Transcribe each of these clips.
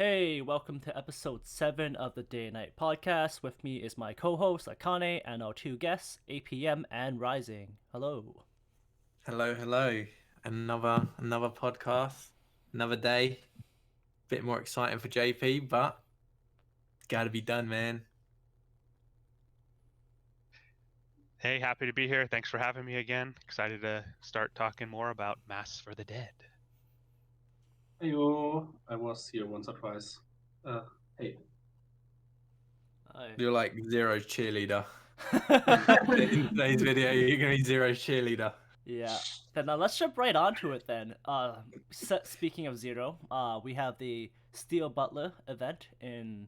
Hey, welcome to episode 7 of the Day and Night podcast. With me is my co host Akane and our two guests, APM and Rising. Hello. Hello. Another podcast, another day. Bit more exciting for JP, but it's got to be done, man. Hey, happy to be here. Thanks for having me again. Excited to start talking more about Mass for the Dead. Heyo, I was here once or twice. Hey. You're like Zero's cheerleader. In today's video, you're going to be Zero's cheerleader. Yeah. Then let's jump right onto it then. Speaking of Zero, we have the Steel Butler event in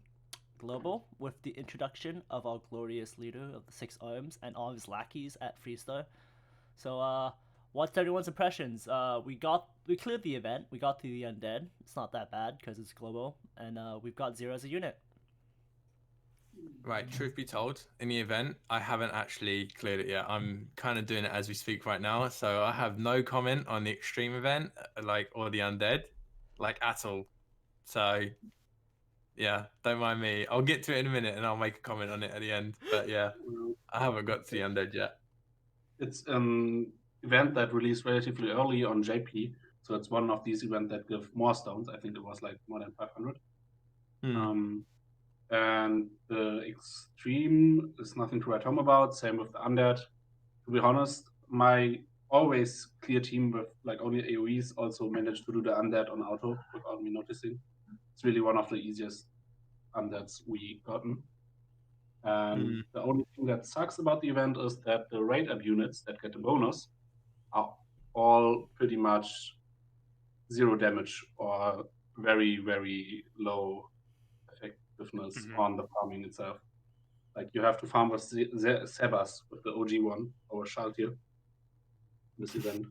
Global with the introduction of our glorious leader of the Six Arms and all of his lackeys at Freestar. So, what's everyone's impressions? We cleared the event. We got to the Undead. It's not that bad because it's global, and we've got Zero as a unit. Right, truth be told, in the event, I haven't actually cleared it yet. I'm kind of doing it as we speak right now, so I have no comment on the extreme event, or the Undead, at all. So, yeah, don't mind me. I'll get to it in a minute and I'll make a comment on it at the end. But yeah, I haven't got to the Undead yet. It's an event that released relatively early on JP, so it's one of these events that give more stones. I think it was like more than 500. And the extreme is nothing to write home about. Same with the Undead. To be honest, my always clear team with like only AoEs also managed to do the Undead on auto without me noticing. It's really one of the easiest Undeads we gotten. And the only thing that sucks about the event is that the raid up units that get the bonus are all pretty much 0 damage or very, very low effectiveness on the farming itself. Like you have to farm with Sebas with the OG one or Shaltir this event.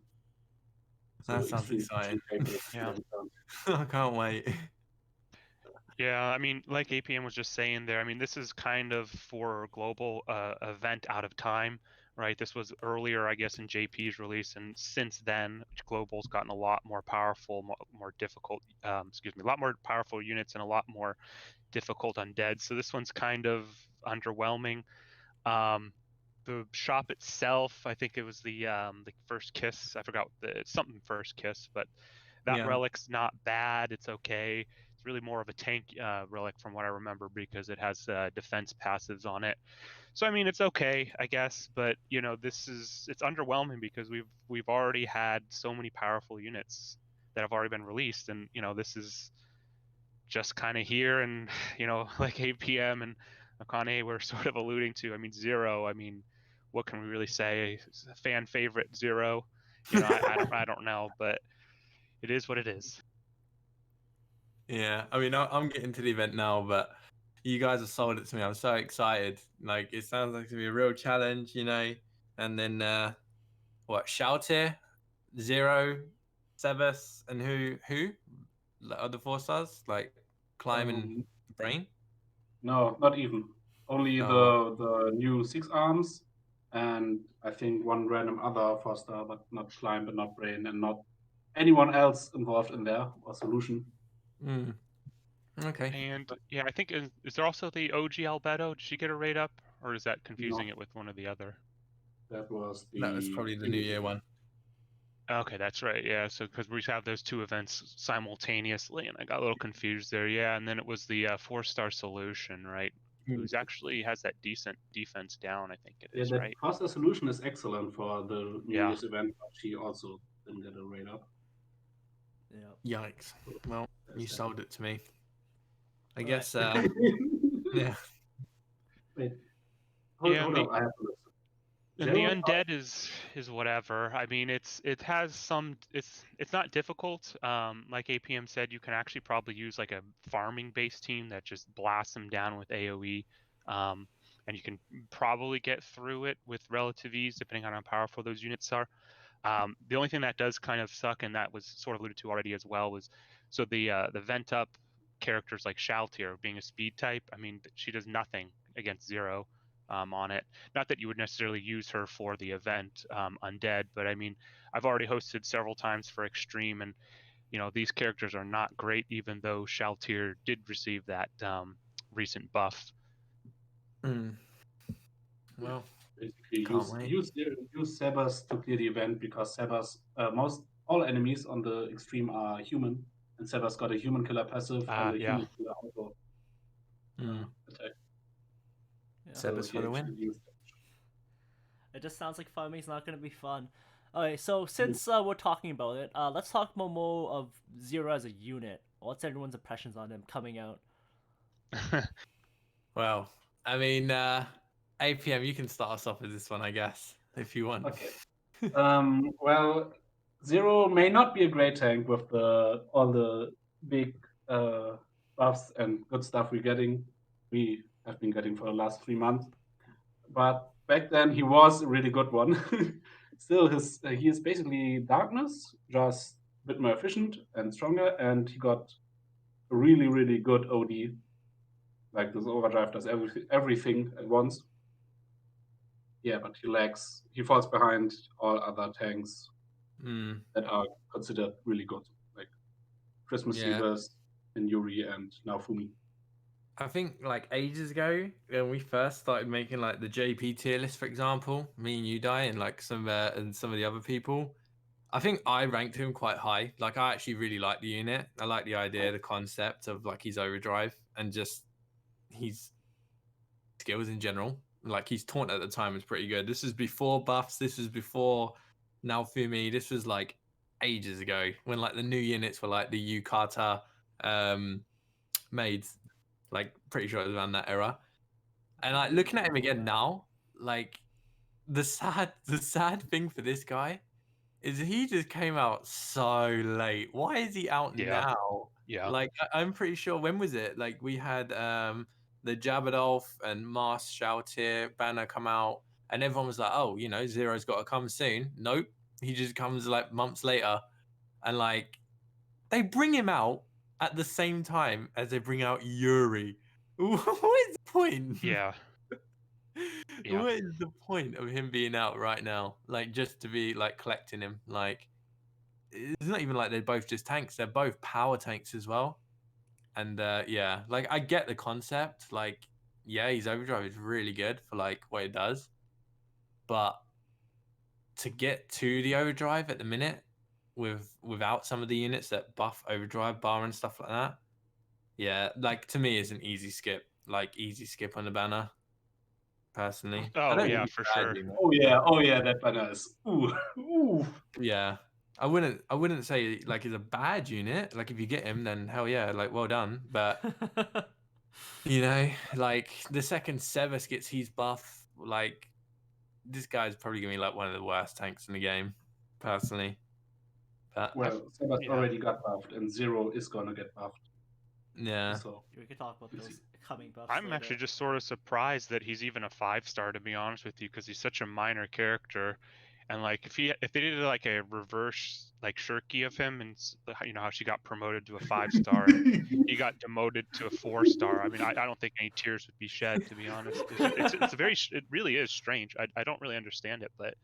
That sounds exciting. Yeah. I can't wait. Yeah, I mean, like APM was just saying there, I mean, this is kind of for global event out of time, right? This was earlier, I guess, in JP's release, and since then, global's gotten a lot more powerful, more difficult, a lot more powerful units and a lot more difficult undead. So this one's kind of underwhelming. The shop itself, I think it was the first kiss. I forgot something first kiss, but that relic's not bad. It's okay. It's really more of a tank relic from what I remember because it has defense passives on it. So I mean, it's okay, I guess. But you know, it's underwhelming because we've already had so many powerful units that have already been released, and you know, this is just kind of here, and you know, like APM and Akane were sort of alluding to. I mean, Zero. I mean, what can we really say? It's a fan favorite, Zero. You know, I don't know, but it is what it is. Yeah, I mean, I'm getting to the event now, but you guys have sold it to me. I'm so excited. Like, it sounds like it's gonna be a real challenge, you know. And then, Shaltir, Zero, Sebas, and who? The other 4 stars, like Climb and Brain. No, not even. Only the new 6 arms, and I think one random other 4-star, but not Climb, but not Brain, and not anyone else involved in there or solution. Okay. And yeah, I think is there also the OG Albedo? Did she get a raid up, or is that confusing it with one or the other? That was probably the New Year one. Okay, that's right. Yeah, so because we have those two events simultaneously, and I got a little confused there. Yeah, and then it was the 4-star solution, right? Who's actually has that decent defense down, I think it is, that right? 4-star solution is excellent for the New Year's event, but she also didn't get a raid up. Yeah. Yikes. Well, you sold it to me. I guess, yeah. Wait. Hold up, I have to listen. And the undead is whatever. I mean, it's not difficult. Like APM said, you can actually probably use like a farming based team that just blasts them down with AOE, and you can probably get through it with relative ease depending on how powerful those units are. The only thing that does kind of suck, and that was sort of alluded to already as well, was so the vent up characters like Shaltir being a speed type. I mean, she does nothing against Zero. On it. Not that you would necessarily use her for the event Undead, but I mean, I've already hosted several times for Extreme, and these characters are not great, even though Shaltir did receive that recent buff. Well, Basically, can't wait. use Sebas to clear the event because Sebas, all enemies on the extreme are human, and Sebas got a human killer passive and a Yeah. human killer auto attack. Yeah. Sebas for the win. actually used It just sounds like farming's not gonna be fun. Okay, so since we're talking about it, let's talk more of Zero as a unit. What's everyone's impressions on him coming out? Well, I mean, APM, you can start us off with this one, I guess, if you want. Okay. Well, Zero may not be a great tank with all the big buffs and good stuff we have been getting for the last 3 months. But back then he was a really good one. Still, he is basically darkness, just a bit more efficient and stronger, and he got a really, really good OD. Like this overdrive does everything at once. Yeah, but he falls behind all other tanks that are considered really good, like Christmas Evers and Yuri and now Fumi. I think like ages ago when we first started making like the JP tier list, for example, me and you, and like some of the other people, I think I ranked him quite high. Like I actually really like the unit. I like the idea, the concept of like his overdrive and just his skills in general. Like his taunt at the time was pretty good. This is before buffs. This was before Naofumi. This was like ages ago when like the new units were like the Yukata maids. Like pretty sure it was around that era. And like looking at him again now, like the sad thing for this guy is he just came out so late. Why is he out now? Yeah. Like I'm pretty sure when was it? Like we had the Jabadolf and Mars Shoutir banner come out, and everyone was like, "Oh, Zero's got to come soon." Nope, he just comes like months later, and like they bring him out at the same time as they bring out Yuri. What is the point? Yeah. What is the point of him being out right now? Like just to be like collecting him? Like it's not even like they're both just tanks. They're both power tanks as well. And yeah, like I get the concept. Like yeah, his overdrive is really good for like what it does, but to get to the overdrive at the minute without some of the units that buff overdrive bar and stuff like that, yeah, like to me is an easy skip. Like easy skip on the banner. Personally, Oh yeah, for sure. Oh yeah, that banner is ooh. Yeah, I wouldn't say like he's a bad unit. Like if you get him, then hell yeah, like well done. But like the second Severus gets his buff, like this guy's probably gonna be like one of the worst tanks in the game, personally. But well, Sebas already got buffed, and Zero is gonna get buffed. Yeah. So we could talk about those coming buffs. I'm actually just sort of surprised that he's even a 5-star, to be honest with you, because he's such a minor character. And like if they did like a reverse like Shirky of him, and how she got promoted to a 5-star, he got demoted to a 4-star. I mean, I don't think any tears would be shed, to be honest. It really is strange. I don't really understand it, but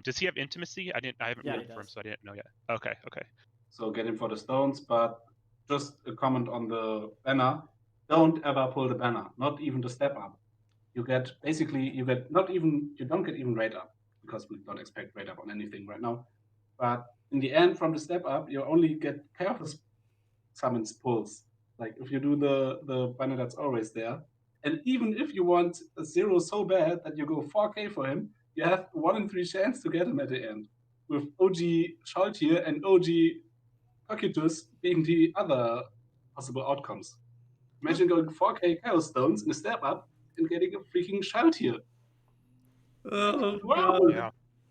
does he have intimacy? I haven't rolled for him, so I didn't know yet. Okay. So get him for the stones, but just a comment on the banner. Don't ever pull the banner, not even the step up. You don't get even rate up, because we don't expect rate up on anything right now. But in the end, from the step up, you only get chaos summons pulls. Like if you do the banner that's always there. And even if you want a Zero so bad that you go 4k for him, you have 1 in 3 chance to get him at the end. With OG Schaltir and OG Cocytus being the other possible outcomes. Imagine going 4k Chaos Stones in a step up and getting a freaking Schaltir. Oh wow. Yeah.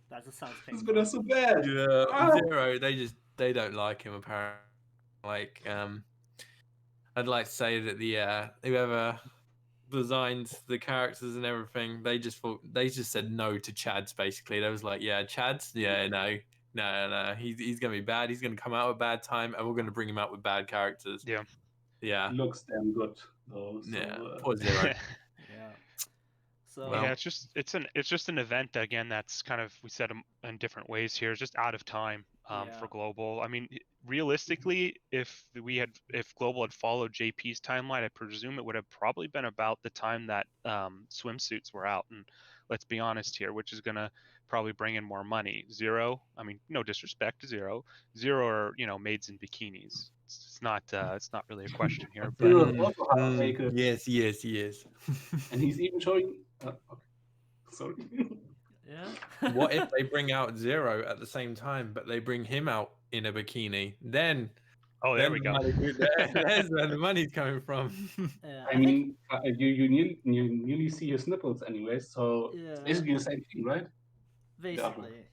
That just sounds It's painful. been so bad. Yeah, Ah. Zero. They don't like him apparently. Like I'd like to say that the whoever designed the characters and everything, they just said no to Chads. Basically, they was like, yeah, Chads, yeah, no, he's gonna be bad. He's gonna come out with a bad time, and we're gonna bring him out with bad characters. Yeah. He looks damn good though. So, yeah, poor Zero. Yeah. So Well, yeah, it's just an event again that's kind of, we said in different ways here, just out of time for global. I mean, realistically, if Global had followed JP's timeline, I presume it would have probably been about the time that swimsuits were out. And let's be honest here, which is gonna probably bring in more money. Zero, I mean, no disrespect to Zero. Zero are, you know, maids in bikinis. It's not really a question here, but Zero is also half naked, Yes, yes, yes. and he's even showing. Okay. Sorry. Yeah. What if they bring out Zero at the same time, but they bring him out in a bikini? Then, oh, there then we the go. money, there's where the money's coming from. Yeah, I think, mean, you nearly see his nipples anyway, so Yeah. it's basically the same thing, right? basically.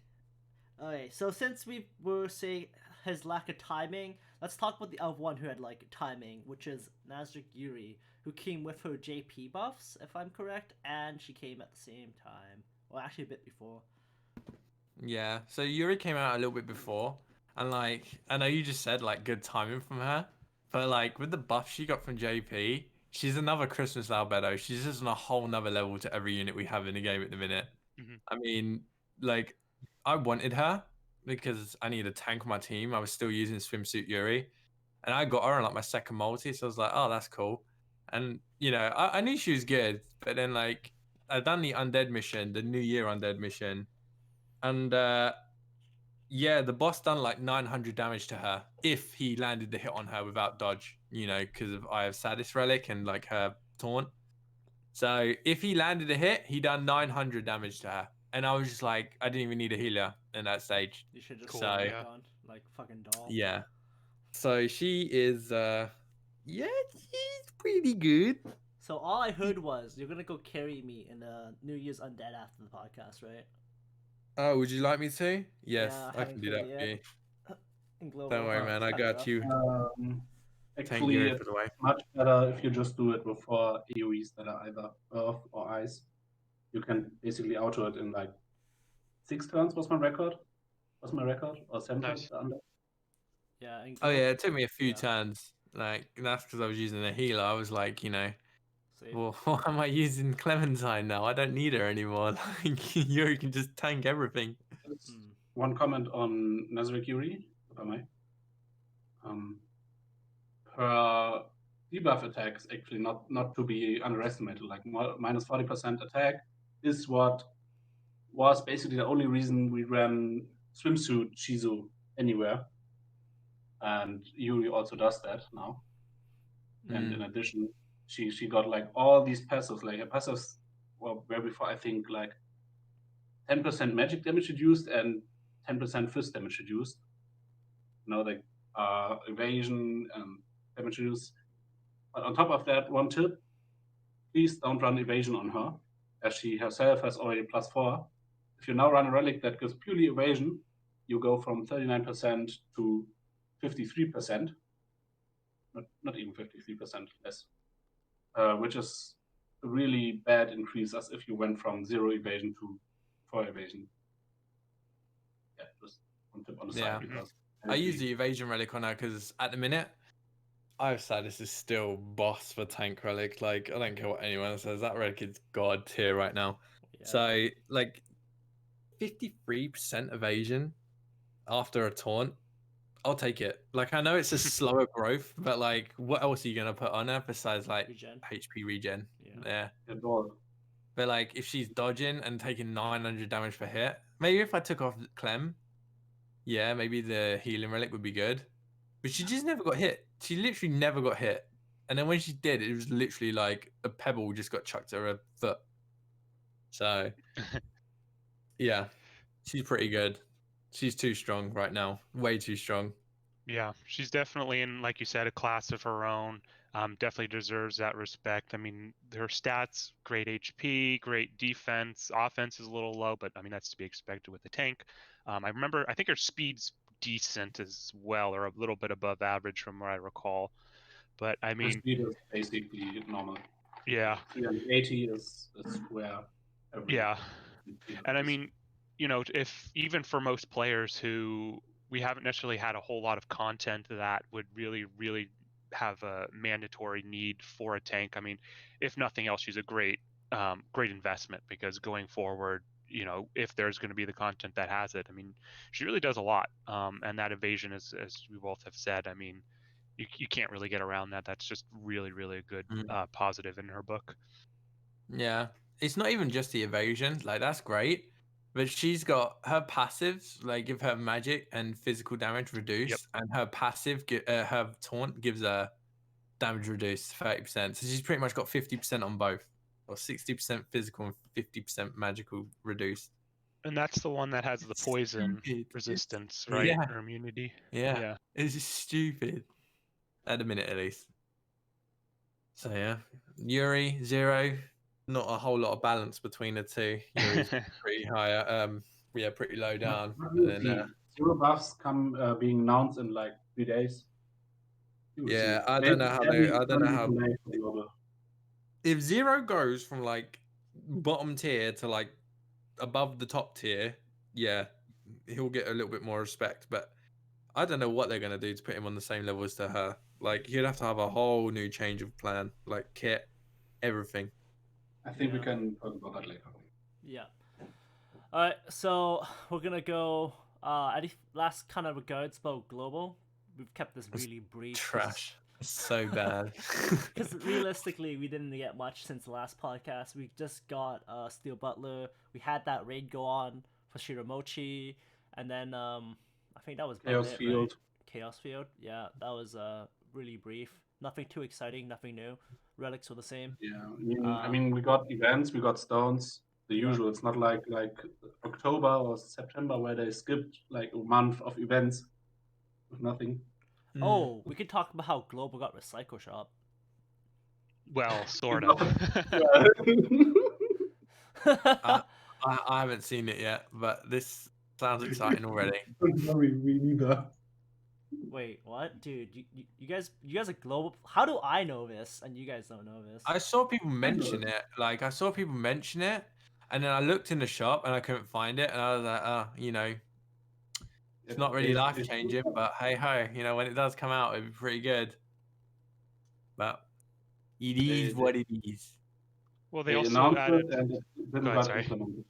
Okay, so since we were saying his lack of timing, let's talk about the other one who had like timing, which is Nazarick Yuri, who came with her JP buffs, if I'm correct, and she came at the same time. Well, actually a bit before. Yeah, so Yuri came out a little bit before, and like I know you just said like good timing from her, but like with the buff she got from JP, she's another Christmas albedo. She's just on a whole nother level to every unit we have in the game at the minute. Mm-hmm. I mean, like I wanted her because I needed a tank on my team. I was still using swimsuit Yuri, and I got her on like my second multi, so I was like, oh, that's cool. And you know, I knew she was good, but then like I'd done the Undead mission, the New Year Undead mission. And yeah, the boss done like 900 damage to her if he landed the hit on her without dodge, you know, because of I have Sadist Relic and like her taunt. So if he landed a hit, he done 900 damage to her. And I was just like, I didn't even need a healer in that stage. You should just Cool, so, yeah. on like fucking doll. Yeah. So she is, yeah, she's pretty good. So all I heard was you're gonna go carry me in the New Year's Undead after the podcast, right? Oh, would you like me to? Yes, Yeah, I haven't can do played that it for you. yet. In Global, Don't worry, man. I it's kinda got rough. you. Tank Actually, Yuri it's for the way. much better if you just do it with 4 AoEs that are either Earth or Ice. You can basically auto it in like 6 turns. Was my record? Or 7 Nice. turns under? Yeah. In Oh Global, yeah, it took me a few yeah. turns. Like that's because I was using a healer. I was like, you know, Safe. well, why am I using Clementine now? I don't need her anymore. Like you can just tank everything. Just one comment on Nazarick Yuri, if I may. Her debuff attack is actually not to be underestimated. Like minus 40% attack is what was basically the only reason we ran swimsuit Shizu anywhere. And Yuri also does that now. And in addition, she got like all these passives. Like her passives were before I think like 10% magic damage reduced and 10% fist damage reduced. Now like evasion and damage reduced. But on top of that, one tip: please don't run evasion on her, as she herself has already +4. If you now run a relic that gives purely evasion, you go from 39% to 53%. Not even 53% less, which is a really bad increase as if you went from 0 evasion to 4 evasion. Yeah, just one tip on the side because I use the evasion relic on her because at the minute, I've said this is still boss for tank relic. Like I don't care what anyone says, that relic is god tier right now. Yeah. So like 53% evasion after a taunt, I'll take it. Like I know it's a slower growth, but like what else are you gonna put on her besides like Regen. HP regen? Yeah. But like if she's dodging and taking 900 damage per hit, maybe if I took off Clem, yeah, maybe the healing relic would be good. But she just never got hit. She literally never got hit. And then when she did, it was literally like a pebble just got chucked at her foot. So yeah, she's pretty good. She's too strong right now. Way too strong. Yeah, she's definitely in, like you said, a class of her own. Definitely deserves that respect. I mean, her stats, great HP, great defense. Offense is a little low, but I mean, that's to be expected with the tank. I think her speed's decent as well, or a little bit above average from what I recall. But I Her mean, speed is basically normal. yeah. 380 is where Yeah. And I mean, you know, if even for most players who we haven't necessarily had a whole lot of content that would really, really have a mandatory need for a tank. I mean, if nothing else, she's a great investment because going forward, if there's going to be the content that has it. I mean, she really does a lot, and that evasion is, as we both have said, I mean, you can't really get around that. That's just really, really a good positive in her book. Yeah, it's not even just the evasion, like that's great, but she's got her passives like give her magic and physical damage reduced, and her passive, her taunt gives her damage reduced 30%. So she's pretty much got 50% on both, or 60% physical and 50% magical reduced. And that's the one that has the poison resistance, right? Yeah. Or immunity. Yeah. It's just stupid. At the minute, at least. So yeah, Yuri 0. Not a whole lot of balance between the two. Yuri's pretty high, pretty low down. And then, 0 buffs come being announced in like 3 days. Yeah, I don't know how they. I don't know how. If 0 goes from like bottom tier to like above the top tier, yeah, he'll get a little bit more respect. But I don't know what they're gonna do to put him on the same level as to her. Like you'd have to have a whole new change of plan, like kit, everything. I think we can talk about that later. Yeah. All right, so we're gonna go. Any last kind of regards about global? We've kept this really brief. Trash. It's so bad. Because realistically, we didn't get much since the last podcast. We just got Steel Butler. We had that raid go on for Shiramochi, and then I think that was Chaos Field. Right? Chaos Field. Yeah, that was really brief. Nothing too exciting. Nothing new. Relics were the same. Yeah, I mean, we got events, we got stones. The usual. It's not like October or September where they skipped like a month of events with nothing. Oh, we could talk about how Global got Recycle Shop. Well, sort of. I haven't seen it yet, but this sounds exciting already. Me neither. Wait, what, dude? You guys are Global. How do I know this and you guys don't know this? I saw people mention it. Like I saw people mention it, and then I looked in the shop and I couldn't find it, and I was like, oh, it's not really life changing, but hey ho, when it does come out, it'd be pretty good. But it is what it is. Well, they also added. And it didn't got implemented.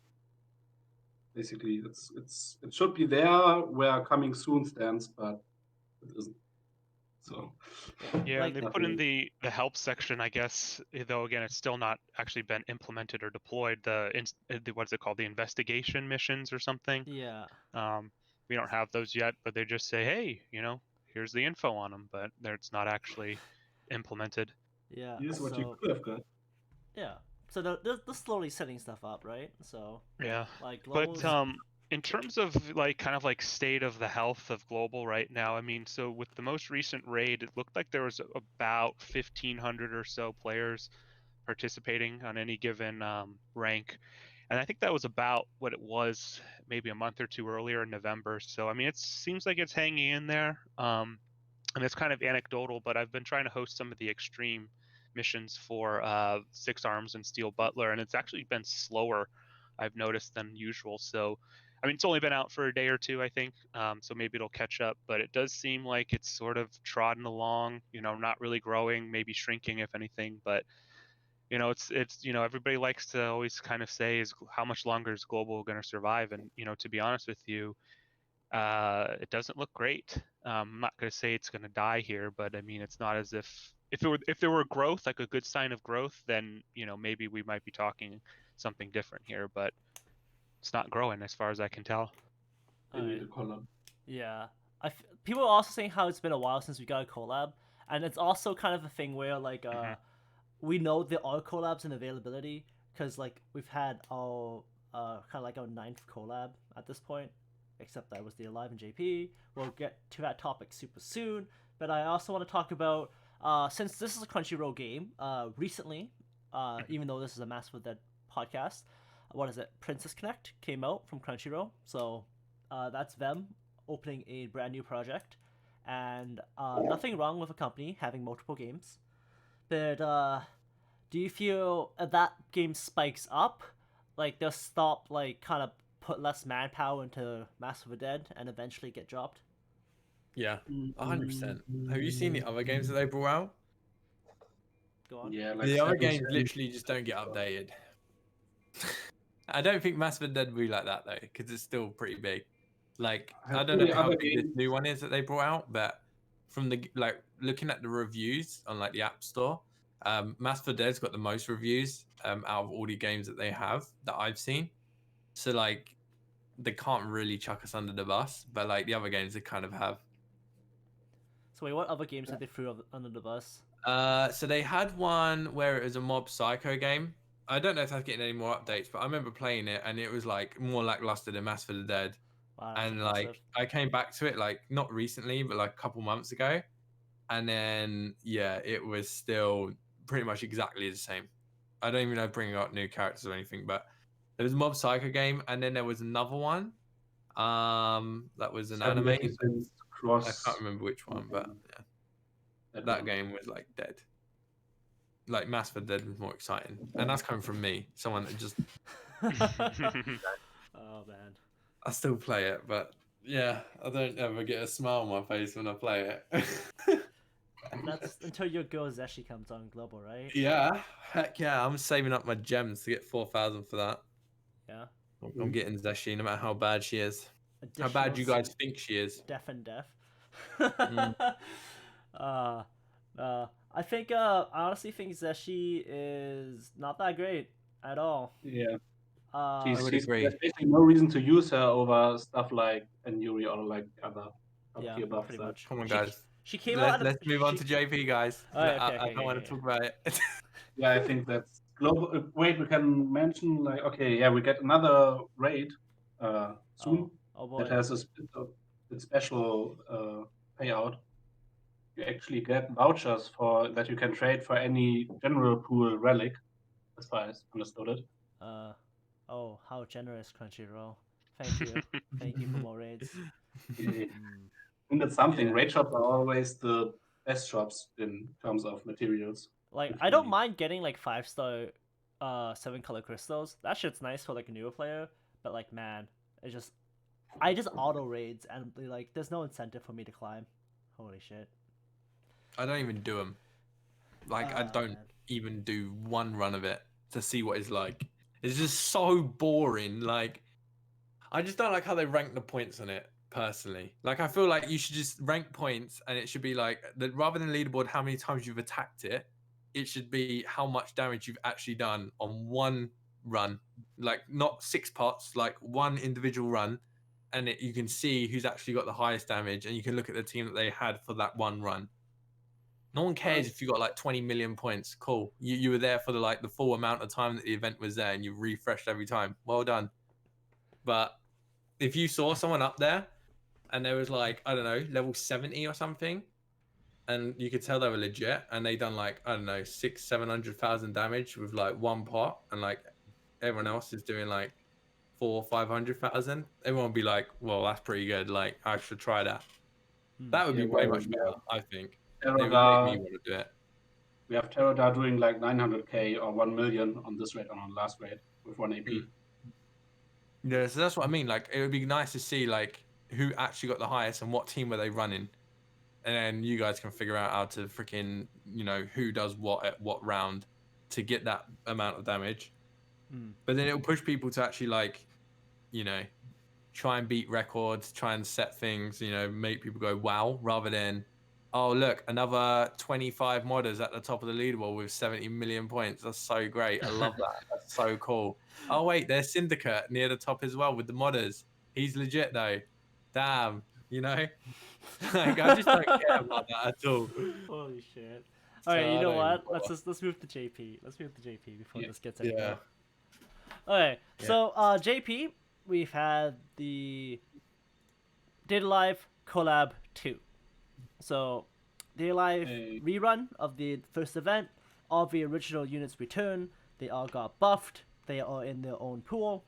Basically, it should be there where coming soon stands, but it isn't. So yeah, like, they put in the help section, I guess. Though again, it's still not actually been implemented or deployed. The what's it called? The investigation missions or something. Yeah. We don't have those yet, but they just say, hey, here's the info on them, but it's not actually implemented. Yeah. Here's what you could have got. Yeah. So they're slowly setting stuff up, right? So yeah. Like Globals... But in terms of kind of state of the health of Global right now, I mean, so with the most recent raid, it looked like there was about 1,500 or so players participating on any given rank. And I think that was about what it was maybe a month or two earlier in November. So, I mean, it seems like it's hanging in there. And it's kind of anecdotal, but I've been trying to host some of the extreme missions for Six Arms and Steel Butler, and it's actually been slower, I've noticed, than usual. So, I mean, it's only been out for a day or two, I think, so maybe it'll catch up. But it does seem like it's sort of trodden along, not really growing, maybe shrinking, if anything. But it's everybody likes to always kind of say is how much longer is Global going to survive, and to be honest with you, it doesn't look great. I'm not going to say it's going to die here, but I mean, it's not as if there were growth, like a good sign of growth, then maybe we might be talking something different here, but it's not growing as far as I can tell. Yeah, people are also saying how it's been a while since we got a collab, and it's also kind of a thing where we know there are collabs in availability because we've had our kind of our 9th collab at this point, except that was the Alive and JP. We'll get to that topic super soon, but I also want to talk about since this is a Crunchyroll game, recently, even though this is a Mass of the Dead podcast, what is it? Princess Connect came out from Crunchyroll, so that's them opening a brand new project, and nothing wrong with a company having multiple games, but do you feel that game spikes up, they'll stop kind of put less manpower into Mass of the Dead and eventually get dropped? Yeah, 100%. Have you seen the other games that they brought out? Go on. Yeah, the other games literally just don't get updated. I don't think Mass Effect Dead will be like that though, because it's still pretty big. Like I Have don't know the how other big this games- new one is that they brought out, but from the like looking at the reviews on like the App Store, Mass Effect Dead's got the most reviews out of all the games that they have that I've seen. So like they can't really chuck us under the bus, but like the other games they kind of have. So wait, what other games did they throw under the bus? So they had one where it was a Mob Psycho game. I don't know if that's getting any more updates, but I remember playing it and it was like more lackluster than Mass Effect Dead. Wow, that's And impressive. like I came back to it like not recently, but like a couple months ago, and then yeah, it was still pretty much exactly the same. I don't even know bringing out new characters or anything, but there was a Mob Psycho game, and then there was another one. That was an Seven anime. Days and I Cross. can't remember which one, but yeah, that one. game was like dead. Like Mass Effect Dead was more exciting, and that's coming from me, someone that just Oh man. I still play it, but yeah, I don't ever get a smile on my face when I play it. That's until your girl Zeshi comes on global, right? Yeah, heck yeah, I'm saving up my gems to get 4,000 for that. Yeah. I'm getting Zeshi no matter how bad she is. How Additional bad you guys think she is? deaf and deaf. Mm. I think I honestly think Zeshi is not that great at all. Yeah. I would agree. There's basically no reason to use her over stuff like and Yuri or like other Yeah, tier buffs. pretty much. Come on, She- guys. She came out. Let's move on to JP, guys. Alright, I okay, don't want to okay. talk about it. Yeah, I think that's global. Wait, we can mention like okay, yeah, we get another raid soon Oh boy. that has a special payout. You actually get vouchers for that you can trade for any general pool relic, as far as understood it. Oh, how generous, Crunchyroll. Thank you. Thank you for more raids. Yeah. Mm. I think that's something. Yeah. Raid shops are always the best shops in terms of materials. Like, Which I don't we- mind getting like 5-star 7-color crystals. That shit's nice for like a newer player, but like man, I just auto raids and like there's no incentive for me to climb. Holy shit. I don't even do them. Like, I Oh, don't man. even do one run of it to see what it's like. It's just so boring. Like, I just don't like how they rank the points on it, personally. Like, I feel like you should just rank points and it should be like, that rather than leaderboard how many times you've attacked it, it should be how much damage you've actually done on one run. Like, not 6 pots, like one individual run. And you can see who's actually got the highest damage and you can look at the team that they had for that one run. No one cares if you got like 20 million points. Cool. You were there for the full amount of time that the event was there and you refreshed every time. Well done. But if you saw someone up there and there was like, I don't know, level 70 or something, and you could tell they were legit and they done like, I don't know, 600,000-700,000 damage with like one pot, and like everyone else is doing like 400,000-500,000, everyone would be like, well, that's pretty good. Like, I should try that. That would be way much better, I think. It would make me want to do it. We have Terodar doing like 900k or 1 million on this raid on our last raid with 1 AP. Yeah, so that's what I mean. Like, it would be nice to see like who actually got the highest and what team were they running, and then you guys can figure out how to freaking, you know, who does what at what round to get that amount of damage. But then it'll push people to actually like, you know, try and beat records, try and set things, you know, make people go wow, rather than, oh look, another 25 modders at the top of the leaderboard with 70 million points. That's so great. I love that. That's so cool. Oh wait, there's Syndicate near the top as well with the modders. He's legit though. Damn, you know? Like, I just don't care about that at all. Holy shit. So Alright, you I know don't what? even Let's move to JP. Let's move to JP before Yeah. this gets any Yeah. more. Okay, Yeah. so JP, we've had the Data Live Collab 2. So, Data Live Hey. rerun of the first event. All the original units return. They all got buffed. They are in their own pool.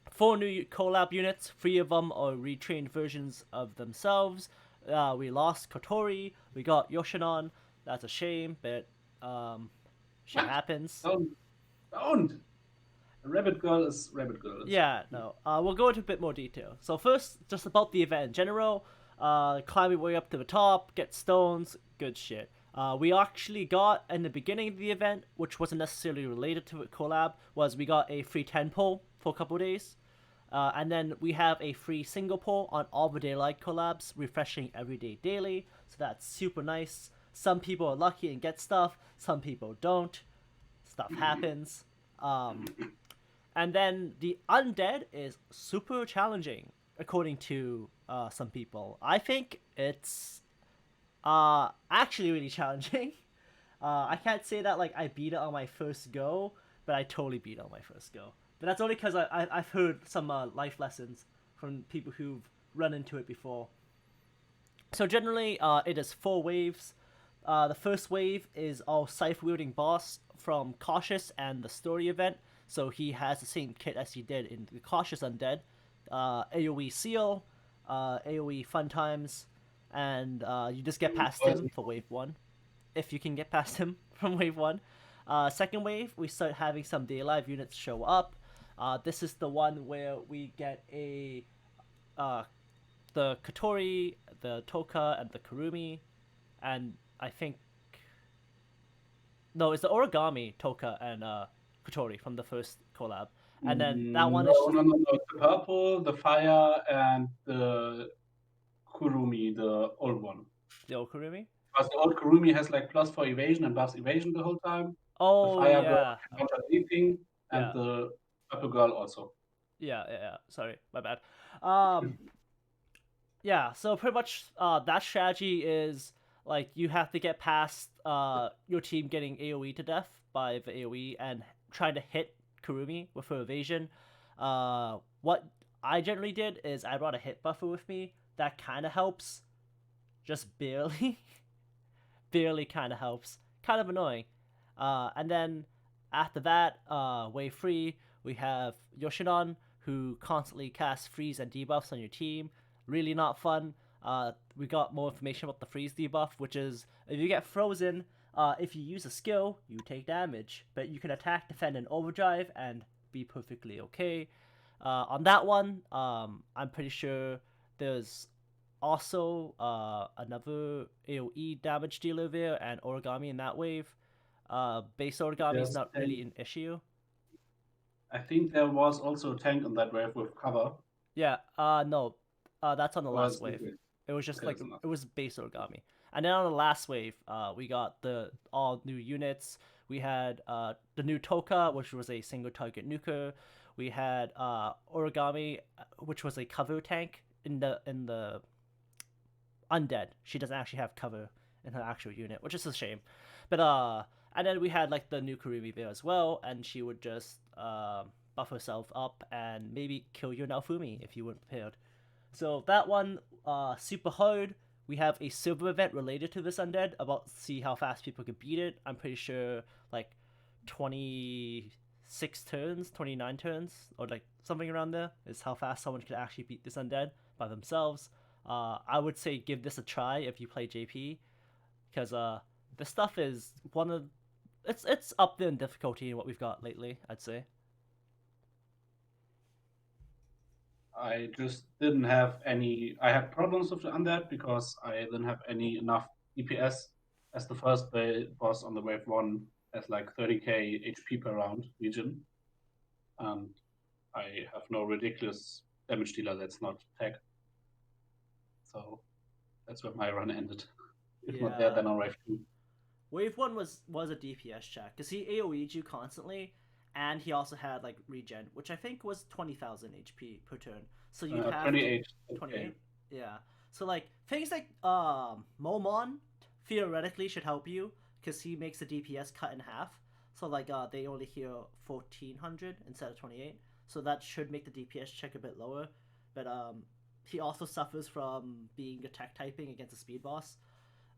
4 new collab units. 3 of them are retrained versions of themselves. We lost Kotori. We got Yoshino. That's a shame, but shit What? happens. Don't! A rabbit girl is rabbit girl. Yeah, no. We'll go into a bit more detail. So first, just about the event in general. Climb your way up to the top, get stones, good shit. We actually got, in the beginning of the event, which wasn't necessarily related to a collab, was we got a free 10 pull for a couple days. And then we have a free single poll on all the Daylight collabs, refreshing every day daily. So that's super nice. Some people are lucky and get stuff. Some people don't. Stuff happens. And then the Undead is super challenging, according to some people. I think it's actually really challenging. I can't say that like I beat it on my first go, but I totally beat it on my first go. But that's only because I've heard some life lessons from people who've run into it before. So generally, it is 4 waves. The first wave is all scythe-wielding boss from Cautious and the story event. So he has the same kit as he did in the Cautious Undead. AoE Seal, AoE Fun Times, and you just get past him for wave 1. If you can get past him from wave 1. Second wave, we start having some day live units show up. This is the one where we get the Kotori, the Toka, and the Kurumi, and I think no, it's the Origami, Toka, and Kotori from the first collab, and then that one is just... no. The purple, the fire, and the Kurumi, the old one. The old Kurumi? Because the old Kurumi has like +4 evasion and buffs evasion the whole time. Oh, the fire yeah. girl counter leaping, and Yeah. the purple girl also. Yeah. Sorry, my bad. Yeah, so pretty much that strategy is like you have to get past your team getting AoE to death by the AoE and trying to hit Kurumi with her evasion. What I generally did is I brought a hit buffer with me. That kind of helps. Just barely. Barely kind of helps. Kind of annoying. And then after that, wave 3, we have Yoshino, who constantly casts freeze and debuffs on your team. Really not fun. We got more information about the freeze debuff, which is if you get frozen, if you use a skill, you take damage, but you can attack, defend, and overdrive and be perfectly okay. On that one, I'm pretty sure there's also another AoE damage dealer there and Origami in that wave. Base Origami is not really an issue. I think there was also a tank on that wave with cover. Yeah, no, that's on the last wave. It was just Okay, like, that's enough. it was base Origami. And then on the last wave, we got the all new units. We had the new Toka, which was a single target nuker. We had Origami, which was a cover tank in the Undead. She doesn't actually have cover in her actual unit, which is a shame. But and then we had like the new Kurumi there as well, and she would just buff herself up and maybe kill your Naofumi if you weren't prepared. So that one, super hard. We have a silver event related to this Undead about see how fast people can beat it. I'm pretty sure like 26 turns, 29 turns, or like something around there is how fast someone can actually beat this Undead by themselves. I would say give this a try if you play JP, because this stuff is one of it's up there in difficulty in what we've got lately, I'd say. I just didn't have any. I had problems with the Undead because I didn't have enough DPS as the first boss on the wave 1 has like 30k HP per round region. And I have no ridiculous damage dealer that's not tech. So that's where my run ended. If not there, then on wave 2. Wave 1 was a DPS check because he AoE'd you constantly, and he also had like regen, which I think was 20,000 HP per turn. So you have 28. 28. Yeah. So like things like Momon theoretically should help you because he makes the DPS cut in half. So like they only heal 1400 instead of 28. So that should make the DPS check a bit lower. But he also suffers from being a tech typing against a speed boss.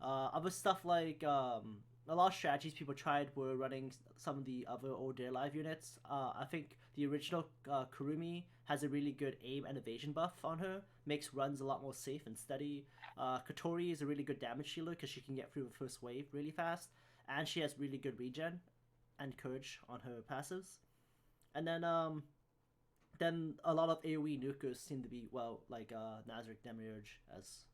Other stuff like a lot of strategies people tried were running some of the other old Dead Alive units. I think the original Kurumi has a really good aim and evasion buff on her, makes runs a lot more safe and steady. Kotori is a really good damage dealer because she can get through the first wave really fast, and she has really good regen and courage on her passives. And then a lot of AoE nukers seem to be, well, like Nazarick Yuri as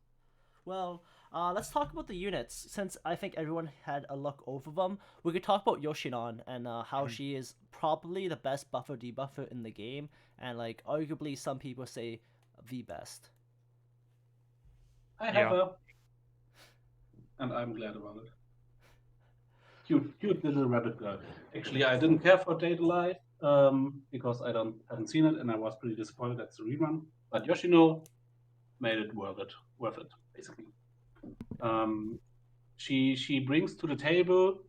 Well, let's talk about the units. Since I think everyone had a look over them, we could talk about Yoshino and how she is probably the best buffer debuffer in the game, and like arguably some people say the best. I have Yeah. her, and I'm glad about it. Cute little rabbit girl. Actually, I didn't care for Date Alive because I haven't seen it, and I was pretty disappointed that's the rerun. But Yoshino made it worth it basically. She brings to the table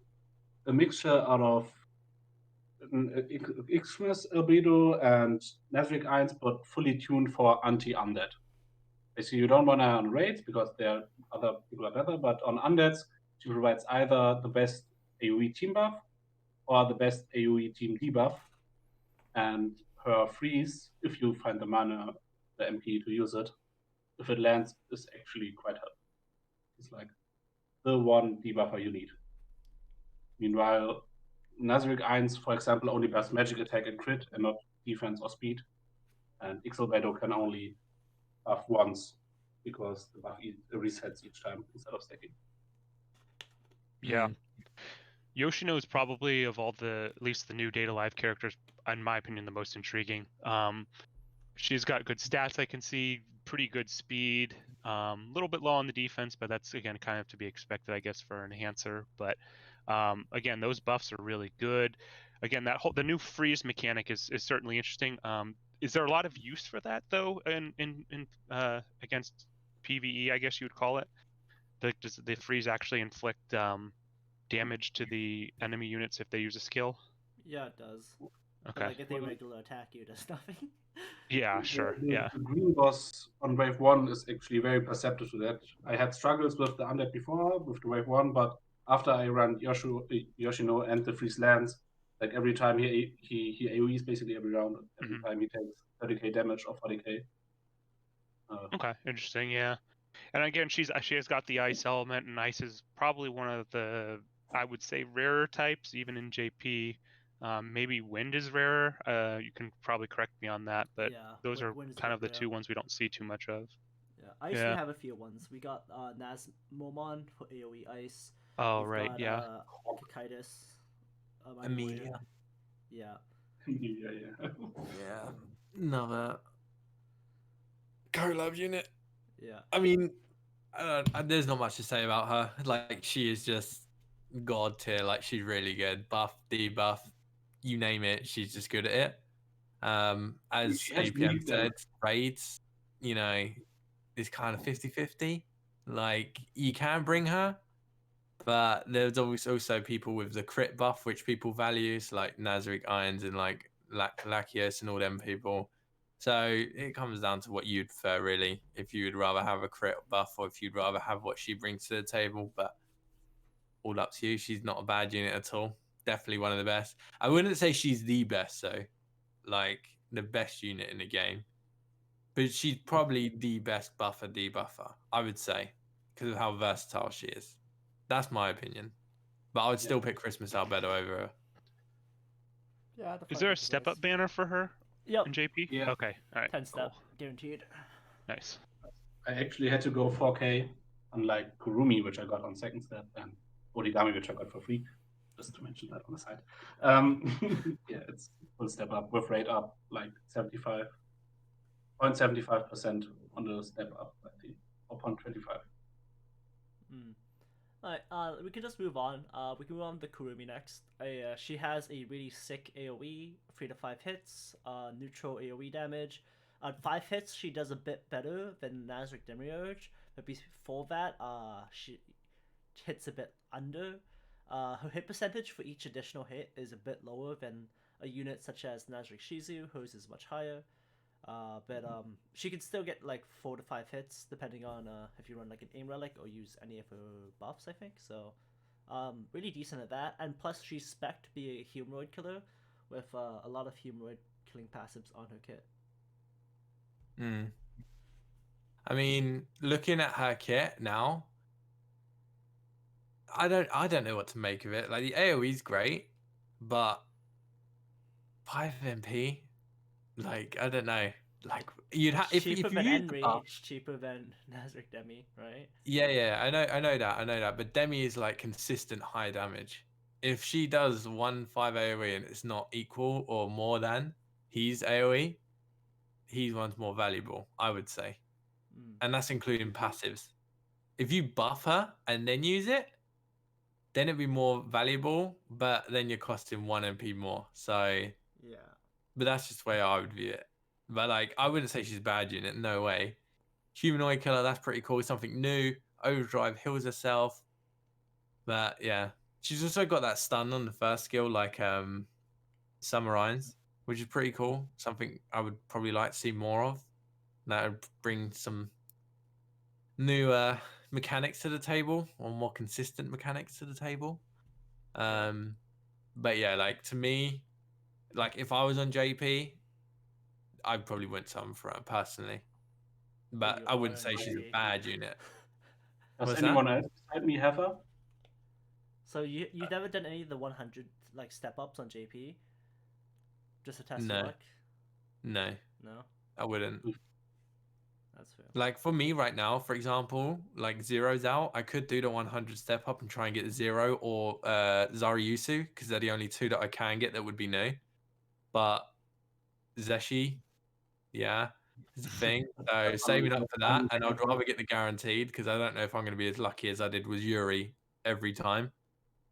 a mixture out of Xmas albedo and Nazarick 1, but fully tuned for anti-undead. Basically, you don't want to on raids because there other people are better, but on undeads, she provides either the best AoE team buff or the best AoE team debuff, and her freeze, if you find the mana, the MP to use it, if it lands, is actually quite helpful. It's like the one debuffer you need. Meanwhile, Nazarick 1, for example, only does magic attack and crit and not defense or speed. And Ixalbedo can only buff once because the buff resets each time instead of stacking. Yeah. Yoshino is probably, of all the, at least the new Data Live characters, in my opinion, the most intriguing. She's got good stats, I can see, pretty good speed, a little bit low on the defense, but that's, again, kind of to be expected, I guess, for an enhancer. But again, those buffs are really good. Again, the new freeze mechanic is certainly interesting. Is there a lot of use for that, though, in against PvE, I guess you would call it? Does the freeze actually inflict damage to the enemy units if they use a skill? Yeah, it does. Okay. But, like if they regular attack you, it does nothing. Yeah, sure. The green boss on wave 1 is actually very perceptive to that. I had struggles with the undead before, with the wave 1, but after I ran Yoshino and the freeze lands, like every time he AoEs basically every round, every time he takes 30k damage or 40k. Okay, interesting, yeah. And again, she has got the ice element, and ice is probably one of the, I would say, rarer types, even in JP. Maybe wind is rarer. You can probably correct me on that, but Yeah, those are wind is kind of the rare. two ones we don't see too much of. Yeah, ice we have a few ones. We got Momon for AoE ice. Oh, We've right, got, yeah. Kakitis. Amelia. Yeah. Yeah. Another Collab unit. Yeah. I mean, there's not much to say about her. Like, she is just god tier. Like, she's really good. Buff, debuff, you name it, she's just good at it. As APM said, raids, you know, is kind of 50-50. Like, you can bring her, but there's always also people with the crit buff, which people value, so like Nazarick Irons and like Lakios and all them people. So it comes down to what you'd prefer, really. If you would rather have a crit buff or if you'd rather have what she brings to the table, but all up to you. She's not a bad unit at all. Definitely one of the best. I wouldn't say she's the best, though. Like, the best unit in the game. But she's probably the best buffer debuffer, I would say, because of how versatile she is. That's my opinion. But I would still pick Christmas Albedo over her. Yeah. Is there a step-up banner for her in JP? Yeah. Okay, all right, 10 step, cool. guaranteed. Nice. I actually had to go 4k, unlike Kurumi, which I got on second step, and Origami, which I got for free. Just to mention that on the side. Yeah, it's full step up with rate up like 0.75% on the step up, I think, 0.25. Alright, we can just move on. We can move on to Kurumi next. She has a really sick AoE, 3 to 5 hits, neutral AoE damage. 5 hits, she does a bit better than Nazarick Demiurge, but before that, she hits a bit under. Her hit percentage for each additional hit is a bit lower than a unit such as Nazarick Shizu, whose is much higher. But she can still get like 4 to 5 hits depending on if you run like an aim relic or use any of her buffs, I think. So really decent at that, and plus she's spec'd to be a humanoid killer with a lot of humanoid killing passives on her kit. I mean, looking at her kit now, I don't know what to make of it. Like, the AoE's great, but 5 MP, like, I don't know. like you'd have if cheaper you than use the buff. Enrage, cheaper than Nazarick Demi, right? Yeah, I know that. But Demi is like consistent high damage. If she does 1-5 AoE and it's not equal or more than he's AoE, he's one's more valuable, I would say. And that's including passives. If you buff her and then use it, then it'd be more valuable, but then you're costing 1 MP more. So Yeah. but that's just the way I would view it. But like I wouldn't say she's a bad unit, no way. Humanoid killer, that's pretty cool. Something new. Overdrive heals herself. But yeah. She's also got that stun on the first skill, like Samurais, which is pretty cool. Something I would probably like to see more of. That would bring some new mechanics to the table, or more consistent mechanics to the table. But yeah, like to me, like if I was on JP, I probably wouldn't summon for her personally. But you I wouldn't are say on she's a JP. bad unit. Does What's anyone else beside me have her? So you've never done any of the 100 like step ups on JP? Just to test No. your luck? No, No, I wouldn't. that's fair. Like for me right now, for example, like Zero's out, I could do the 100 step up and try and get Zero or Zaryusu, because they're the only two that I can get that would be new. But Zeshi, yeah, is the thing. So saving up for that, and I'd rather get the guaranteed, because I don't know if I'm going to be as lucky as I did with Yuri every time.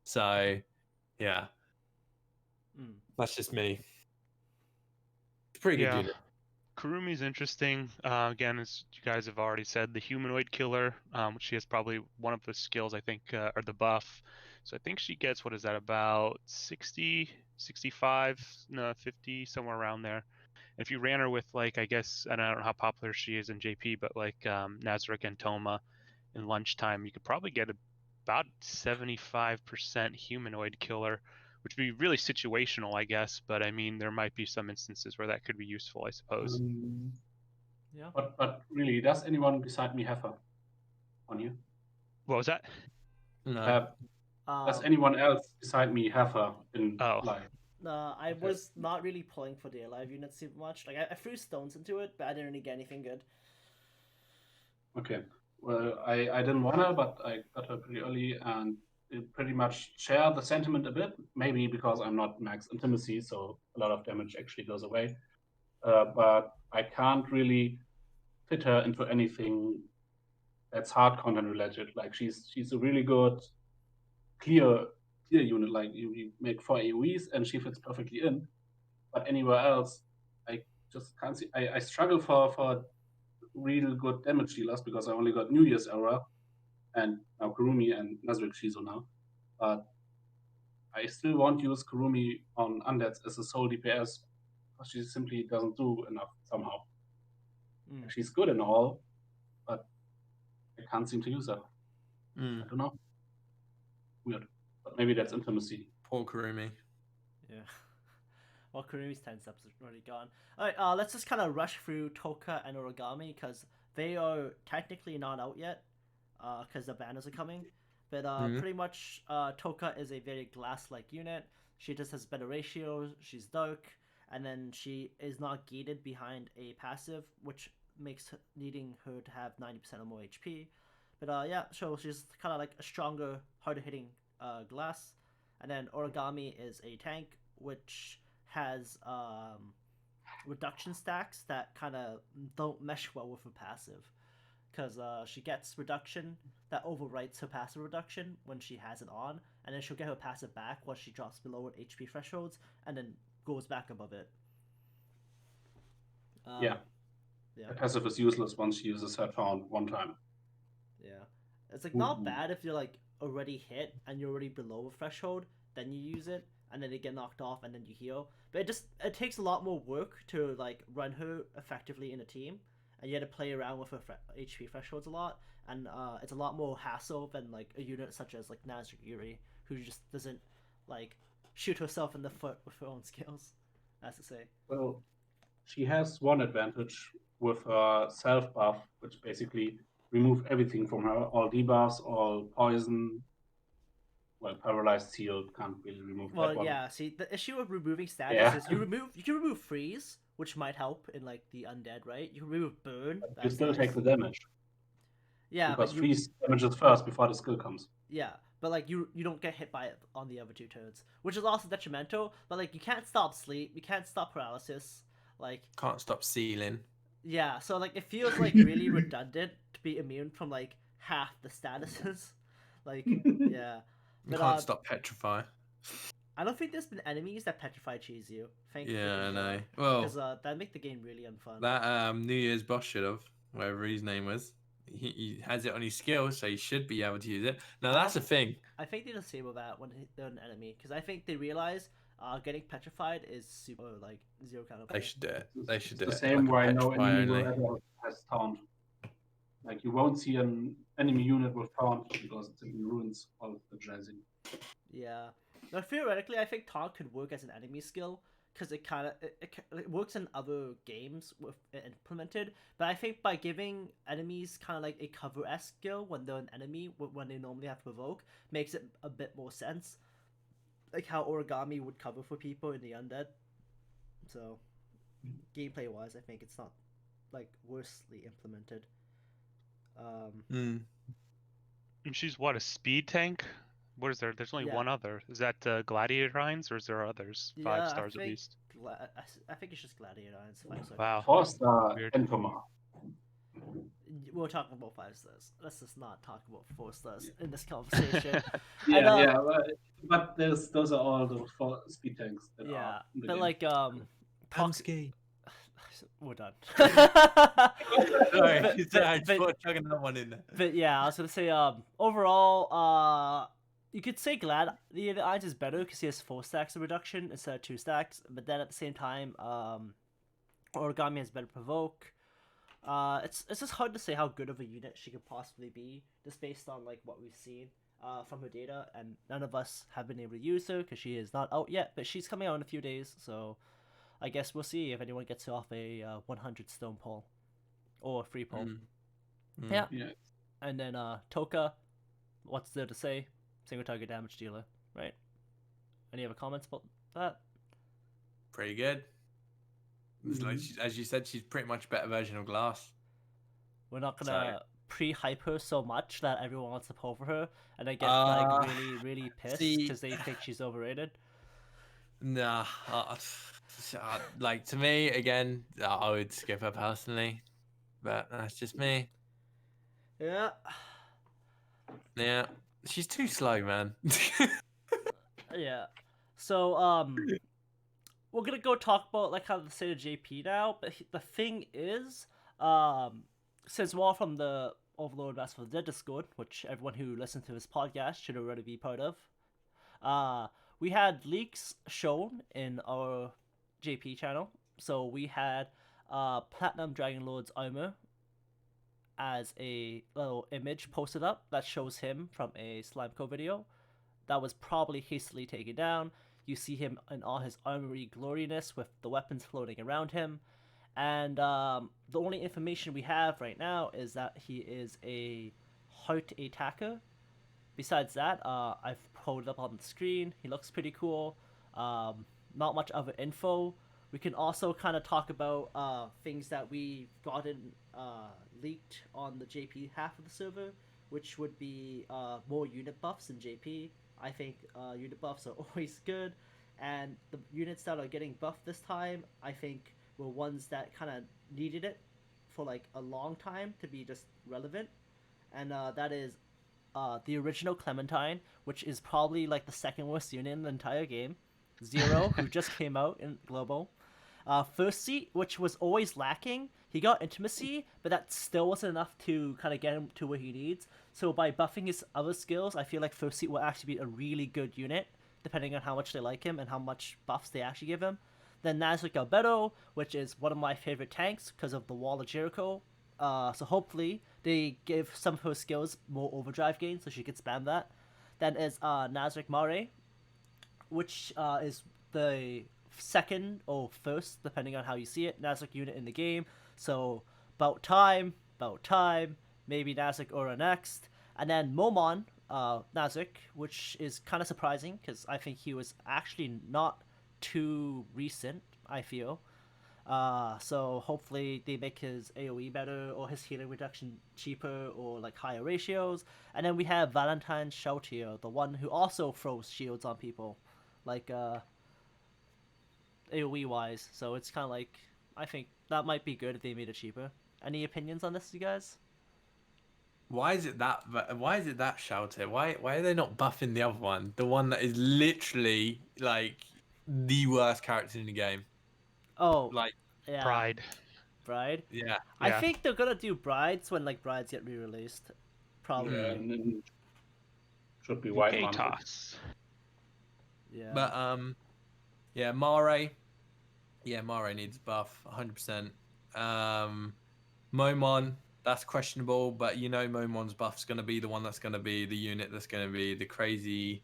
So yeah, that's just me. It's a pretty good unit. Kurumi's interesting. Again, as you guys have already said, the humanoid killer, which she has probably one of the skills, I think, or the buff. So I think she gets, what is that, about 60, 65, no, 50, somewhere around there. And if you ran her with, like, I guess, and I don't know how popular she is in JP, but like Nazarick and Toma in lunchtime, you could probably get about 75% humanoid killer, which would be really situational, I guess. But I mean, there might be some instances where that could be useful, I suppose. Yeah. But really, does anyone beside me have her on you? What was that? No. Does anyone else beside me have her in live? I was not really pulling for the alive units too much. Like I threw stones into it, but I didn't really get anything good. Okay. Well, I didn't want her, but I got her pretty early, and it pretty much share the sentiment a bit. Maybe because I'm not max intimacy, so a lot of damage actually goes away. But I can't really fit her into anything that's hard content related. Like she's a really good clear unit. Like you make 4 AoEs and she fits perfectly in. But anywhere else, I just can't see. I struggle for real good damage dealers because I only got New Year's Era and now Kurumi and Nazarick Shizo now. But I still won't use Kurumi on Undeads as a sole DPS because she simply doesn't do enough somehow. She's good and all, but I can't seem to use her. I don't know. Weird. But maybe that's intimacy. Poor Kurumi. Yeah. Well, Kurumi's 10 steps is already gone. Alright, let's just kind of rush through Tenka and Origami, because they are technically not out yet, because the banners are coming. But pretty much, Tenka is a very glass-like unit. She just has better ratios, she's dark, and then she is not gated behind a passive, which makes needing her to have 90% or more HP. But yeah, so she's kind of like a stronger, harder-hitting glass. And then Origami is a tank, which has reduction stacks that kind of don't mesh well with her passive, because she gets reduction that overwrites her passive reduction when she has it on, and then she'll get her passive back once she drops below her HP thresholds, and then goes back above it. Yeah. The passive is useless once she uses her found one time. Yeah, it's like not bad if you're like already hit and you're already below a threshold, then you use it, and then they get knocked off, and then you heal. But it takes a lot more work to like run her effectively in a team, and you have to play around with her HP thresholds a lot, and it's a lot more hassle than like a unit such as like Nazarick Yuri, who just doesn't like shoot herself in the foot with her own skills, as to say. Well, she has one advantage with her self buff, which basically remove everything from her, all debuffs, all poison. Well, paralyzed seal can't really remove that one. Yeah, see, the issue of removing status is you can remove freeze, which might help in like the undead, right? You can remove burn. You That's still take nice. the damage Yeah, because but you freeze damages first before the skill comes. yeah, but like you don't get hit by it on the other two turns, which is also detrimental. But like you can't stop sleep, you can't stop paralysis. Like Can't stop sealing. yeah, so like it feels like really redundant to be immune from like half the statuses. Like yeah, You but can't stop petrify. I don't think there's been enemies that petrify cheese you. Thank Yeah, I freaking know. God. Well, Because that make the game really unfun. that New Year's boss should have, whatever his name was. He has it on his skill, so he should be able to use it. Now that's the thing. I think they disable that when they're an enemy because I think they realize getting petrified is super like zero kind of. They should do it. They should do The it. same like a where no petrify enemy only. will ever has taunt. Like you won't see an enemy unit with taunt because it ruins all of the jazzing. Yeah. Now theoretically, I think taunt could work as an enemy skill because it kind of it works in other games with it implemented. But I think by giving enemies kind of like a cover-esque skill when they're an enemy when they normally have to provoke makes it a bit more sense. Like how origami would cover for people in the undead. So gameplay wise, I think it's not like worsely implemented. And she's what, a speed tank? What is there? There's only Yeah. one other. Is that Gladiator Hines, or is there others? 5 stars at least. I think it's just Gladiator Irons, 5 stars. Wow. 4-star Weird. Entoma. We're talking about 5 stars. Let's just not talk about 4 stars in this conversation. Yeah, And, yeah, but those are all the 4 speed tanks that yeah, are in the but game. like Pansky. we're done. Sorry, I but- thought chugging that one in there. But yeah, I was gonna say overall you could say the Irons is better because he has 4 stacks of reduction instead of 2 stacks. But then at the same time, Origami has better provoke. It's just hard to say how good of a unit she could possibly be just based on like what we've seen from her data, and none of us have been able to use her because she is not out yet. But she's coming out in a few days, so I guess we'll see if anyone gets her off a 100 stone pull or a free pull. Yeah. Yeah. And then Toka, what's there to say? Single target damage dealer, right? Any other comments about that? Pretty good. It's like as you said, she's pretty much a better version of Glass. We're not gonna pre-hype her so much that everyone wants to pull for her, and they get really pissed because they think she's overrated. Nah, like to me again, I would skip her personally, but that's just me. Yeah. Yeah, she's too slow, man. Yeah. So we're gonna go talk about like how the state of JP now, but the thing is, since we're all from the Overlord Mass for the Dead Discord, which everyone who listens to this podcast should already be part of, we had leaks shown in our JP channel. So we had Platinum Dragon Lord's armor as a little image posted up that shows him from a Slimeco video that was probably hastily taken down. You see him in all his armory gloriness with the weapons floating around him. And the only information we have right now is that he is a heart attacker. Besides that, I've pulled it up on the screen. He looks pretty cool. Not much other info. We can also kind of talk about things that we've gotten leaked on the JP half of the server, which would be more unit buffs in JP. I think unit buffs are always good, and the units that are getting buffed this time, I think, were ones that kind of needed it for like a long time to be just relevant, and that is the original Clementine, which is probably like the second worst unit in the entire game. Zero, who just came out in Global. First Seat, which was always lacking. He got Intimacy, but that still wasn't enough to kind of get him to where he needs. So by buffing his other skills, I feel like First Seat will actually be a really good unit, depending on how much they like him and how much buffs they actually give him. Then Nazarick Yuri, which is one of my favorite tanks because of the Wall of Jericho. So hopefully they give some of her skills more overdrive gain so she can spam that. Then is Nazarick Mare, which is the second or first, depending on how you see it, Nazarick unit in the game. So about time, maybe Nazarick Aura next. And then Momon, Nazarick, which is kind of surprising because I think he was actually not too recent, I feel. So hopefully they make his AoE better or his healing reduction cheaper or like higher ratios. And then we have Valentine's Shoutier, the one who also throws shields on people, like AoE wise. So it's kind of like, I think that might be good if they made it cheaper. Any opinions on this, you guys? Why is it that? Why is it that Shelter? Why are they not buffing the other one? The one that is literally like the worst character in the game. Oh, Like, yeah, Pride. Bride. yeah. I Yeah. think they're gonna do Brides when like Brides get re-released, probably. Yeah, and then should be white VK month. toss. Yeah. But yeah, Mare. Yeah, Mare needs a buff, 100%. Momon, that's questionable, but you know Momon's buff's gonna be the one that's gonna be the unit that's gonna be the crazy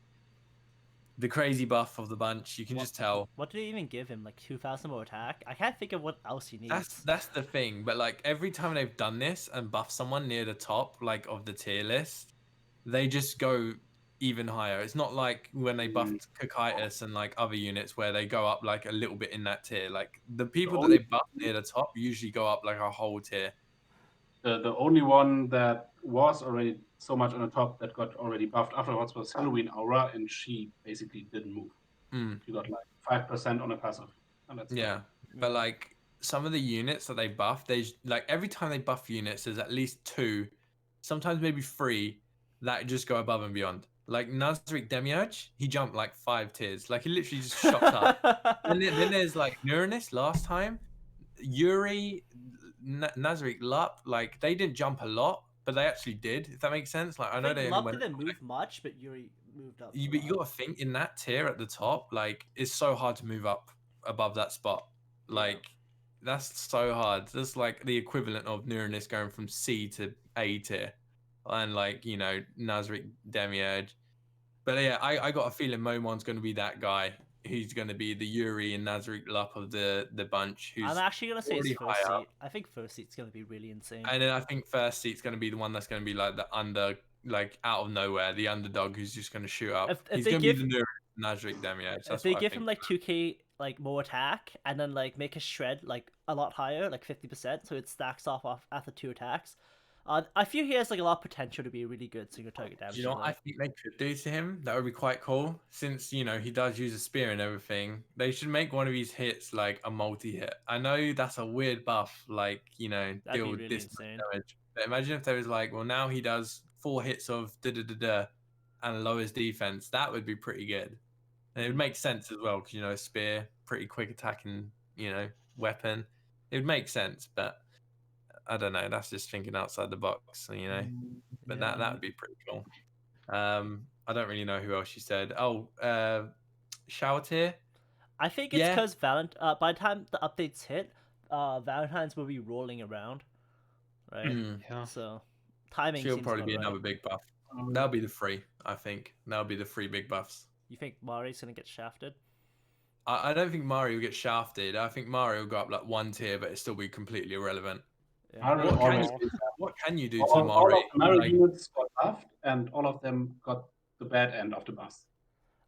buff of the bunch. You can just tell. What did they even give him? Like 2,000 more attack? I can't think of what else he needs. That's the thing. But like every time they've done this and buffed someone near the top, like of the tier list, they just go even higher. It's not like when they buffed Cocytus and like other units where they go up like a little bit in that tier. Like the people that they buff near the top usually go up like a whole tier. The only one that was already so much on the top that got already buffed afterwards was Halloween Aura, and she basically didn't move. She got like 5% on a passive. And that's Yeah, but like some of the units that they buff, they like every time they buff units, there's at least 2, sometimes maybe 3 that just go above and beyond. Like Nazarick Demiurge, he jumped like 5 tiers. Like he literally just shot up. And then there's like Uranus last time, Yuri, Nazarick Lup, like they didn't jump a lot, but they actually did. If that makes sense. Like I know they only Lup went. didn't move much, but Yuri moved up. But you got to think in that tier at the top, like it's so hard to move up above that spot. Like that's so hard. That's like the equivalent of Neuronus going from C to A tier, and like you know Nazarick Demiurge. But yeah, I got a feeling Momon's going to be that guy who's going to be the Yuri and Nazarick Lup of the bunch. Who's I'm actually gonna say it's already first high up. seat. I think first seat's gonna be really insane. And then I think first seat's going to be the one that's going to be like the under, like out of nowhere, the underdog who's just going to shoot up. If He's they going to give- be the new Nazarick Demiurge. If they give him like 2k like more attack and then like make his shred like a lot higher, like 50%, so it stacks off after 2 attacks. I feel he has like a lot of potential to be a really good single target damage. Do you know what I think they could do to him? That would be quite cool. Since, you know, he does use a spear and everything. They should make one of his hits like a multi-hit. I know that's a weird buff, like, you know, That'd deal be really this insane. damage. But imagine if there was like, well, now he does 4 hits of da-da-da-da and lowers defense. That would be pretty good. And it would make sense as well, because, you know, spear, pretty quick attacking, you know, weapon. It would make sense, but I don't know. That's just thinking outside the box, you know. But that would be pretty cool. I don't really know who else you said. Oh, Shower Tier. I think it's because by the time the updates hit, Valentine's will be rolling around, right? Yeah. So timing. She'll seems probably about be right. another big buff. That'll be the 3, I think. That'll be the 3 big buffs. You think Mari's gonna get shafted? I don't think Mario will get shafted. I think Mario will go up like 1 tier, but it still be completely irrelevant. Yeah. What can you do to all Mario? of the Mario units got buffed, and all of them got the bad end of the buffs.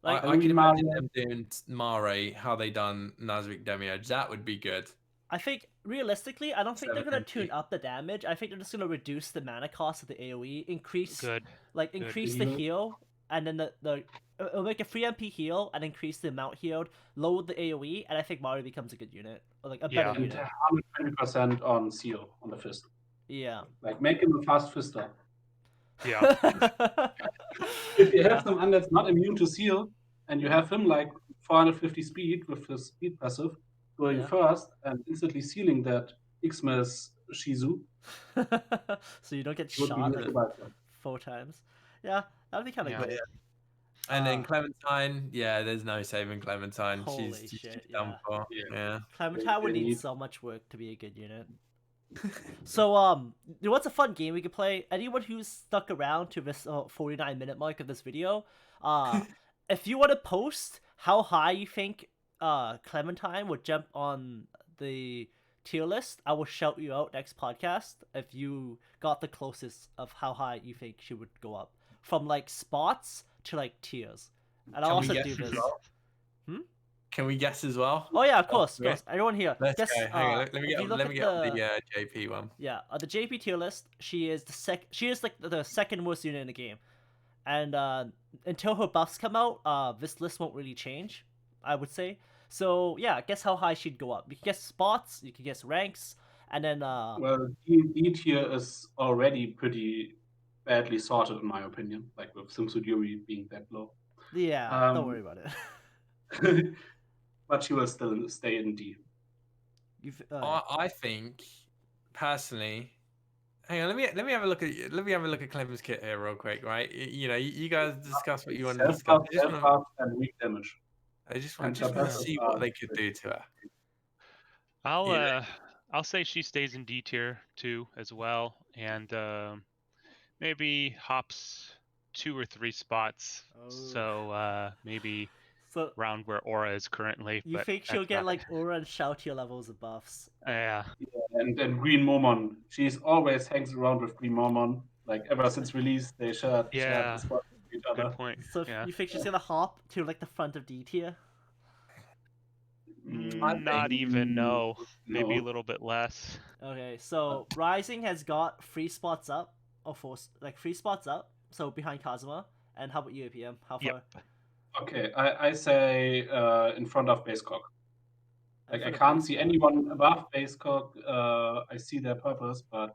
Like, I can imagine them doing Mare how they done Nazarick Demiurge. That would be good. I think realistically, I don't think they're gonna 7MP. tune up the damage. I think they're just gonna reduce the mana cost of the AOE, increase Good. increase the heal, and then it'll make a 3 MP heal and increase the amount healed, lower the AOE, and I think Mario becomes a good unit, or like a better And unit. 120% on seal on the fist. Yeah. Like make him a fast fister. Yeah. If you have some undeads not immune to seal, and you have him like 450 speed with his speed passive going first and instantly sealing that Xmas Shizu. So you don't get shot 4 times. Yeah, that'd be kind of good. Yeah. And then Clementine, there's no saving Clementine. Holy She's shit, done for. Yeah. Clementine would need so much work to be a good unit. So, what's a fun game we could play? Anyone who's stuck around to this 49-minute mark of this video, if you want to post how high you think Clementine would jump on the tier list, I will shout you out next podcast if you got the closest of how high you think she would go up. From like spots to like tiers. And I'll also do this. Can we guess as well? Oh yeah, of Oh, course, of yeah. course. Everyone here, Let's guess. go. Hang on. Let me if get you on, look let me at get on the JP one. Yeah, the JP tier list, she is she is like the second worst unit in the game, and until her buffs come out, this list won't really change, I would say. So yeah, guess how high she'd go up. You can guess spots, you can guess ranks, and then Well, D tier is already pretty badly sorted, in my opinion. Like with Swimsuit Yuri being that low. yeah, don't worry about it. But she will still stay in D. I think personally. Hang on, let me have a look at Clem's kit here real quick, right? You know, you guys discuss what you want to discuss. Self-buff and weak damage. I just And want her to passives see are what they could do to her. I'll say she stays in D tier too as well, and maybe hops 2 or 3 spots. Oh. So maybe So around where Aura is currently. you but think she'll that's get about like it. Aura and Shoutier levels of buffs? Yeah. And Green Momon. She's always hangs around with Green Momon. Like ever since release, they shared Yeah. the spot with each other. Good point. So Yeah. you think she's gonna hop to like the front of D tier? Not even, no. Maybe a No. little bit less. Okay, so Rising has got 3 spots up, or 4, like 3 spots up. So behind Kazuma. And how about you, APM? How far? Yep. Okay, I say in front of Basecock. In Like I front of can't see Basecock. anyone above Basecock. I see their purpose, but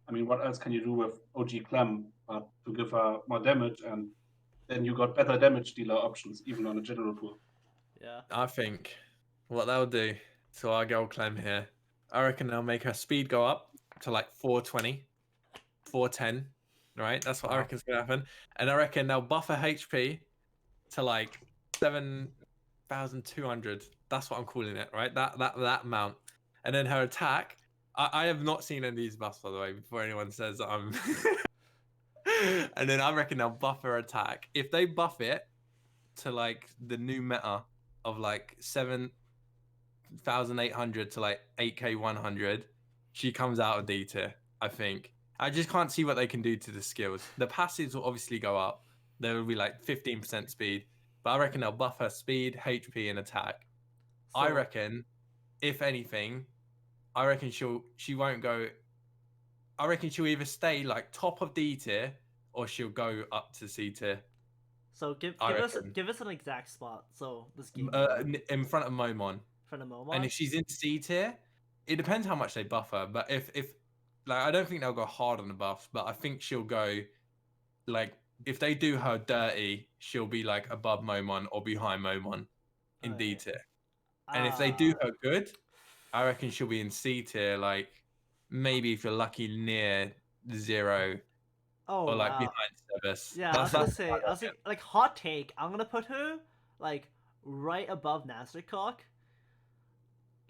I mean, what else can you do with OG Clem but to give her more damage, and then you got better damage dealer options even on a general pool. Yeah. I think what they'll do to our girl Clem here, I reckon they'll make her speed go up to like 420, 410, right? That's what I Wow. reckon's gonna happen. And I reckon they'll buff her HP to like 7,200. That's what I'm calling it, right? That amount. And then her attack, I have not seen any of these buffs, by the way, before anyone says that I'm and then I reckon they'll buff her attack. If they buff it to like the new meta of like 7,800 to like 8K100, she comes out of D tier, I think. I just can't see what they can do to the skills. The passives will obviously go up. There will be like 15% speed, but I reckon they'll buff her speed, HP, and attack. So, I reckon, if anything, I reckon she won't go. I reckon she'll either stay like top of D tier or she'll go up to C tier. So give I us reckon. give us an exact spot. So this game In front of Momon. for the moment. And if she's in C tier, it depends how much they buff her. But if like I don't think they'll go hard on the buffs, but I think she'll go like if they do her dirty, she'll be like above Momon or behind Momon in D tier. And if they do her good, I reckon she'll be in C tier, like maybe if you're lucky near 0 or like behind Sebas. Yeah, I was gonna say, I was like hot take. I'm gonna put her like right above Nazarick,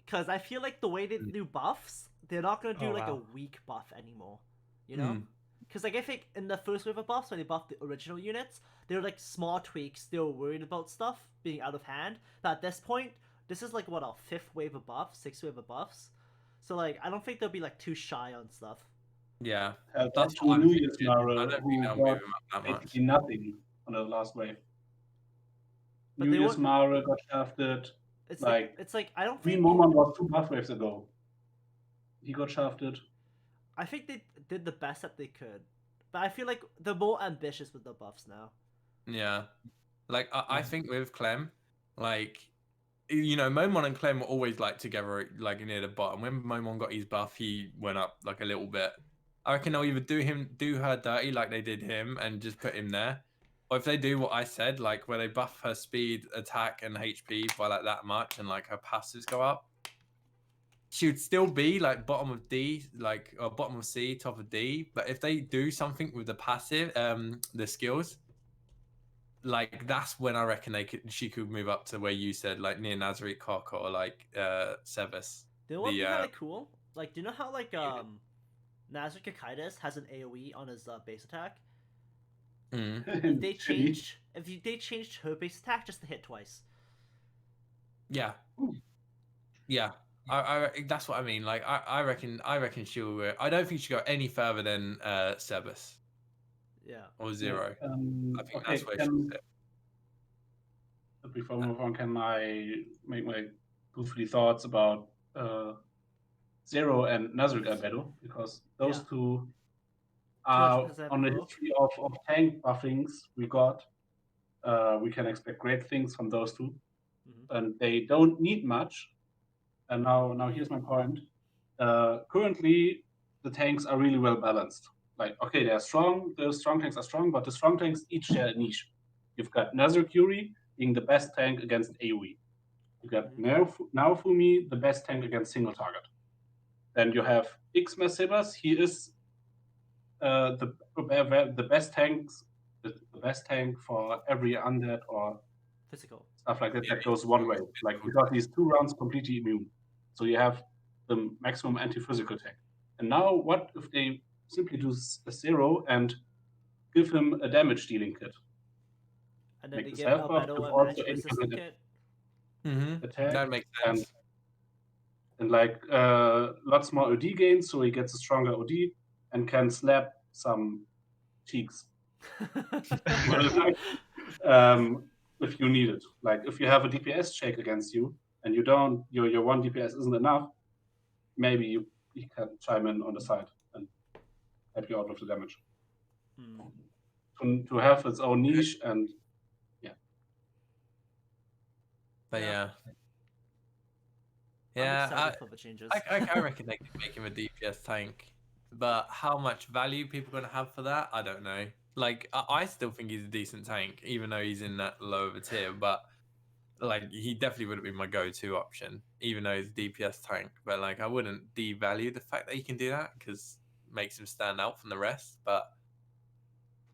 because I feel like the way they do buffs, they're not gonna do a weak buff anymore. You know, because like I think in the first wave of buffs when they buffed the original units, they were like small tweaks. They were worried about stuff being out of hand. But at this point, this is like what, a 5th wave of buffs, 6th wave of buffs. So like I don't think they'll be like too shy on stuff. Yeah, that's what I'm New Year's thinking. Mara, I don't who think they'll got move him up that much. basically nothing on the last wave. But New they Year's won't- Mara got shafted. It's like it's like I don't Green think Momon was 2 buff waves ago. He got shafted. I think they did the best that they could, but I feel like they're more ambitious with the buffs now. Yeah, like I think with Clem, like you know, Momon and Clem were always like together, like near the bottom. When Momon got his buff, he went up like a little bit. I reckon they'll either do her dirty like they did him and just put him there, or if they do what I said, like where they buff her speed, attack, and HP by like that much, and like her passives go up, she would still be like bottom of D, like or bottom of C, top of D. But if they do something with the passive, the skills, like that's when I reckon she could move up to where you said, like near Nazarick Cock or like Sebas. You know what would be kind of cool? Like, do you know how like Nazarick Akitis has an AOE on his base attack? If they changed her base attack just to hit twice. Yeah. Yeah. I that's what I mean. Like I reckon she'll. I don't think she'll go any further than Sebas. Yeah. Or 0. I think Okay, that's where she'll sit. But before we move on, can I make my goofy thoughts about Zero and Nazarick Albedo? Because those Yeah. two are 200% on the pro. history of tank buffings we got. We can expect great things from those two. And they don't need much. And now here's my point. Currently, the tanks are really well balanced. Like, okay, they're strong. The strong tanks are strong, but the strong tanks each share a niche. You've got Nazarick Yuri being the best tank against AoE. You got Naofumi, the best tank against single target. Then you have Xmas Sibas. He is the best tanks, the best tank for every undead or Physical. stuff like that. That goes one way. Like, because he's 2 rounds completely immune. So you have the maximum anti-physical tank. And now, what if they simply do a Zero and give him a damage dealing kit? And then Make they this give help buff Albedo with a also magic resistant infinite kit. attack. That makes and sense. and like lots more OD gains, so he gets a stronger OD and can slap some cheeks. If you need it. Like, if you have a DPS check against you and you don't, your 1 DPS isn't enough, maybe you can chime in on the side and help you out with the damage. To have its own niche and But Yeah. I'm yeah, excited for the changes. I reckon they could make him a DPS tank, but how much value people are gonna have for that, I don't know. Like, I still think he's a decent tank, even though he's in that low of a tier. But like, he definitely wouldn't be my go-to option, even though he's a DPS tank. But like, I wouldn't devalue the fact that he can do that because it makes him stand out from the rest. But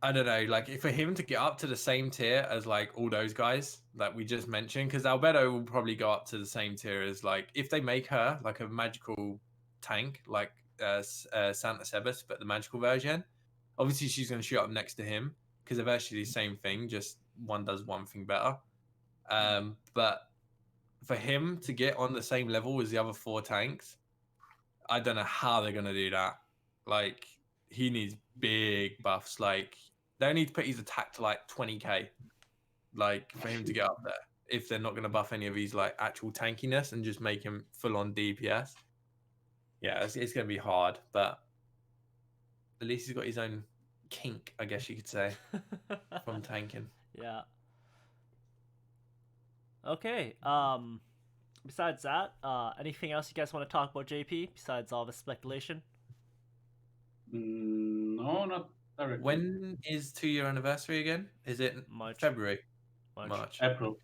I don't know, like, if for him to get up to the same tier as like all those guys that we just mentioned, because Albedo will probably go up to the same tier as, like, if they make her like a magical tank, like Santa Sebas, but the magical version, obviously she's going to shoot up next to him because they're actually the same thing, just one does one thing better. But for him to get on the same level as the other 4 tanks, I don't know how they're going to do that. Like, he needs big buffs. Like, they need to put his attack to like 20k, like, for him to get up there. If they're not going to buff any of his like actual tankiness and just make him full on DPS, yeah, it's going to be hard. But at least he's got his own kink, I guess you could say, from tanking. Yeah. Okay. Besides that, anything else you guys want to talk about, JP? Besides all the speculation? No, not directly. When is 2-year anniversary again? Is it March. February? March. April.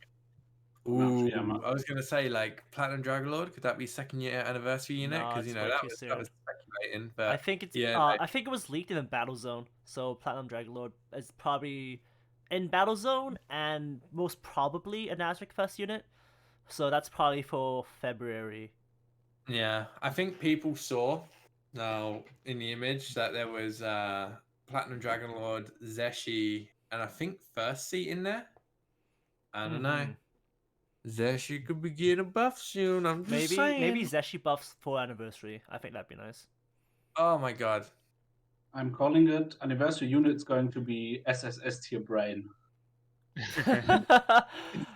Ooh, Yeah, March. I was gonna say, like, Platinum Dragonlord. Could that be 2nd-year anniversary unit? No, Because it's you know way that too was soon. speculating. But I think it's. yeah, I think it was leaked in Battlezone, so Platinum Dragonlord is probably in Battlezone and most probably a Nazarick Fest unit. So that's probably for February. yeah, I think people saw now in the image that there was Platinum Dragonlord, Zeshi, and I think First Seat in there. I don't know. Zeshi could be getting a buff soon. I'm just saying. Maybe Zeshi buffs for anniversary. I think that'd be nice. Oh my god. I'm calling it anniversary unit. It's going to be SSS tier brain.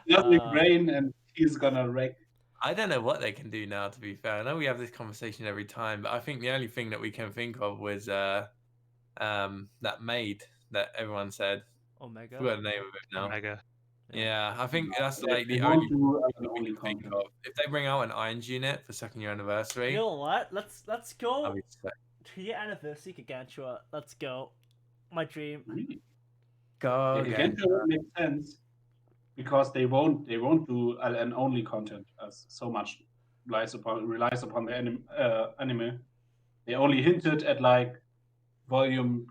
Nothing brain, and he's gonna wreck. I don't know what they can do now, to be fair. I know we have this conversation every time, but I think the only thing that we can think of was that maid that everyone said. Omega. I forgot the name of it now. Omega. Yeah, I think that's They like the won't only do thing an we only can think content. of. If they bring out an Irons unit for 2nd-year anniversary, You know what? Let's go. I'll be sick. 2-year anniversary Gargantua. Let's go. My dream. Really? Go again. Again, it makes sense because they won't do an only content as so much relies upon the anime. They only hinted at like volume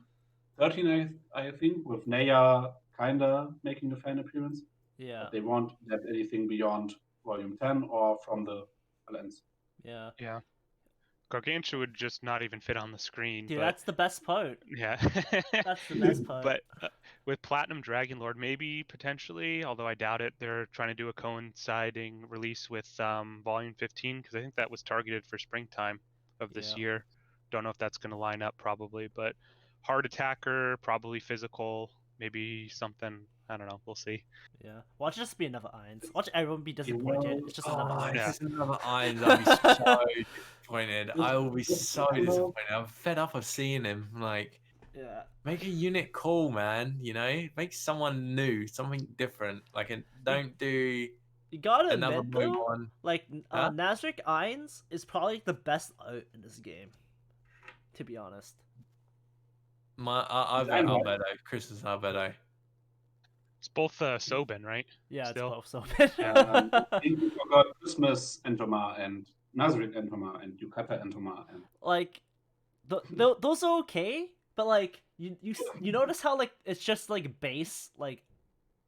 13, I think, with Naya kinda making a fan appearance. Yeah. But they won't have anything beyond volume 10 or from the lens. Yeah. Yeah. Gargantua would just not even fit on the screen. Dude, but that's the best part. yeah. That's the best part. But with Platinum Dragonlord, maybe potentially, although I doubt it, they're trying to do a coinciding release with Volume 15 because I think that was targeted for springtime of this year. Don't know if that's going to line up, probably, but hard attacker, probably physical, maybe something I don't know. We'll see. Yeah. Watch it just be another Irons. Watch everyone be You disappointed. know, It's just another Oh, Irons. it's Yeah. just another Irons. I'll be so disappointed. I will be Just so remember- disappointed. I'm fed up of seeing him. Like, Yeah. make a unit cool, man. You know, make someone new, something different. Like, don't do You gotta another admit move though, on. like Huh? Nazarick Irons is probably the best art in this game. To be honest. I've Design-wise. Albedo, Christmas Albedo. It's both Sobin, right? Yeah, Still. it's both so I think you forgot Christmas Entoma and Nazarick Entoma and Yukata Entoma and like those are okay, but like you notice how like it's just like base like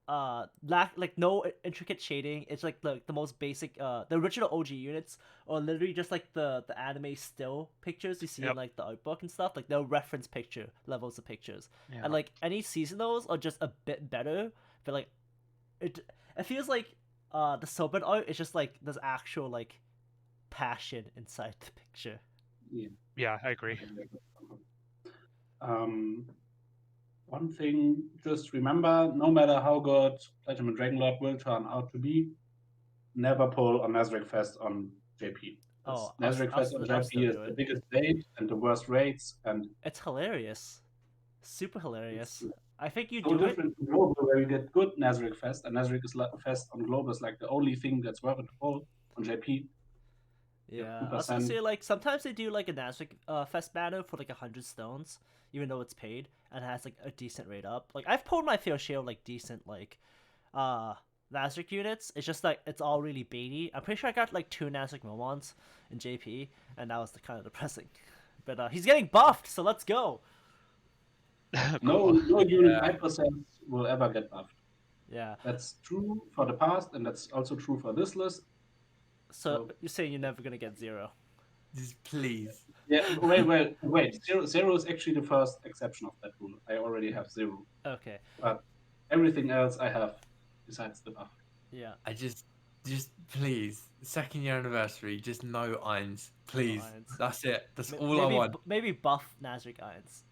like no intricate shading. It's like the most basic the original OG units are literally just like the anime still pictures you see in Yep. like the art book and stuff, like no reference picture levels of pictures. Yeah. And like any seasonals are just a bit better, but like it feels like the Soben art is just like there's actual like passion inside the picture. Yeah, I agree. One thing, just remember, no matter how good Platinum and Dragonlord will turn out to be, never pull on Nazarick Fest on JP. Oh, Nazarick Fest on I'll still JP is do the it. biggest date and the worst rates, and It's hilarious, super hilarious. I think you so do it. different from Global, where you get good Nazarick Fest, and Nazarick Fest on Global is like the only thing that's worth it to pull on JP. Yeah, I was gonna 2%. say like sometimes they do like a Nazarick Fest banner for like 100 stones, even though it's paid and has like a decent rate up. Like I've pulled my fair share of like decent like Nazarick units. It's just like it's all really baity. I'm pretty sure I got like 2 Nazarick Momons in JP, and that was kind of depressing. But he's getting buffed, so let's go. No Cool. unit Yeah. 5% will ever get buffed. Yeah. That's true for the past, and that's also true for this list. So you're saying you're never gonna get 0? Just please. Yeah, wait. Zero is actually the first exception of that rule. I already have 0. Okay. But everything else I have besides the buff. Yeah. I just please, second year anniversary, just no Irons, please. Irons. That's it. That's all maybe, I want. Maybe buff Nazarick Irons.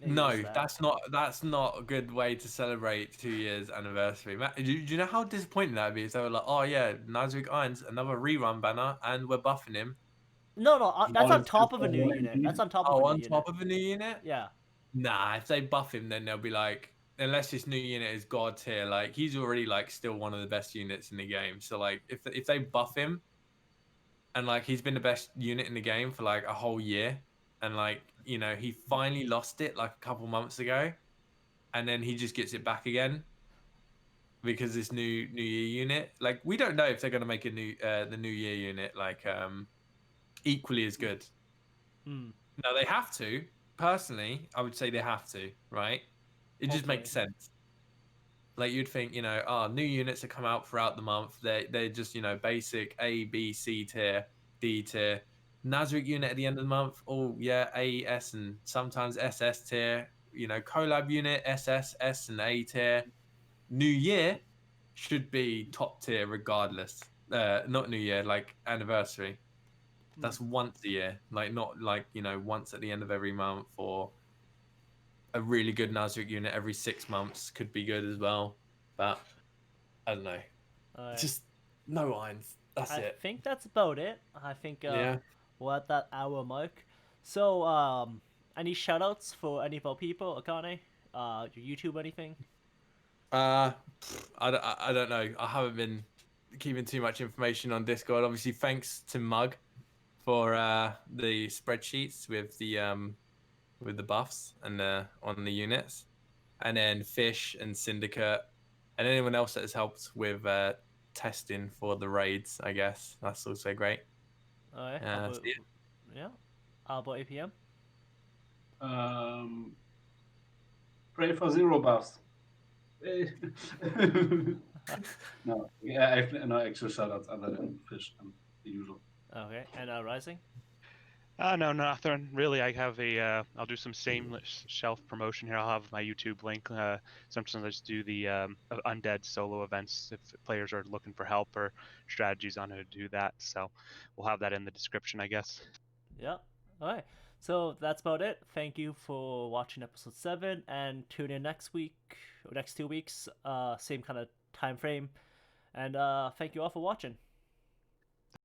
Maybe No, just that. that's not a good way to celebrate 2 years anniversary. Do you know how disappointing that would be if they were like, oh yeah, Nazarick Irons, another rerun banner, and we're buffing him. No, that's Oh, on it's top just of a new one unit. unit. That's on top of Oh, a new on unit. top of a new unit? Yeah. Nah, if they buff him, then they'll be like, unless this new unit is god tier, like he's already like still one of the best units in the game. So like if they buff him, and like he's been the best unit in the game for like a whole year, and like you know he finally lost it like a couple months ago, and then he just gets it back again because this new year unit, like we don't know if they're gonna make a new the new year unit like equally as good. Hmm. No, they have to. Personally, I would say they have to, right? It just makes sense. Like you'd think, you know, new units that come out throughout the month. They're just, you know, basic A, B, C tier, D tier. Nazarick unit at the end of the month. Oh yeah, A, S, and sometimes SS tier. You know, collab unit, SS, S, and A tier. New year should be top tier regardless. Not new year, like anniversary. That's once a year, like not like you know once at the end of every month, or a really good Nazarick unit every 6 months could be good as well. But I don't know, just no Irons. That's I it. think that's about it. I think Yeah. we're at that hour mark. So any shoutouts for any of our people, Akane? Your YouTube, anything? I don't know. I haven't been keeping too much information on Discord. Obviously, thanks to Mug for the spreadsheets with the buffs and on the units, and then Fish and Syndicate, and anyone else that has helped with testing for the raids. I guess that's also great. Alright. Yeah. How about APM? Pray for 0 buffs. No, yeah, I have no actual shoutouts other than Fish and the usual. Okay. And Rising? No, nothing really. I have I'll do some same shelf promotion here. I'll have my YouTube link. Sometimes I just do the Undead solo events if players are looking for help or strategies on how to do that. So we'll have that in the description, I guess. Yeah. Alright. So that's about it. Thank you for watching episode 7, and tune in next week or next 2 weeks, same kind of time frame. And thank you all for watching.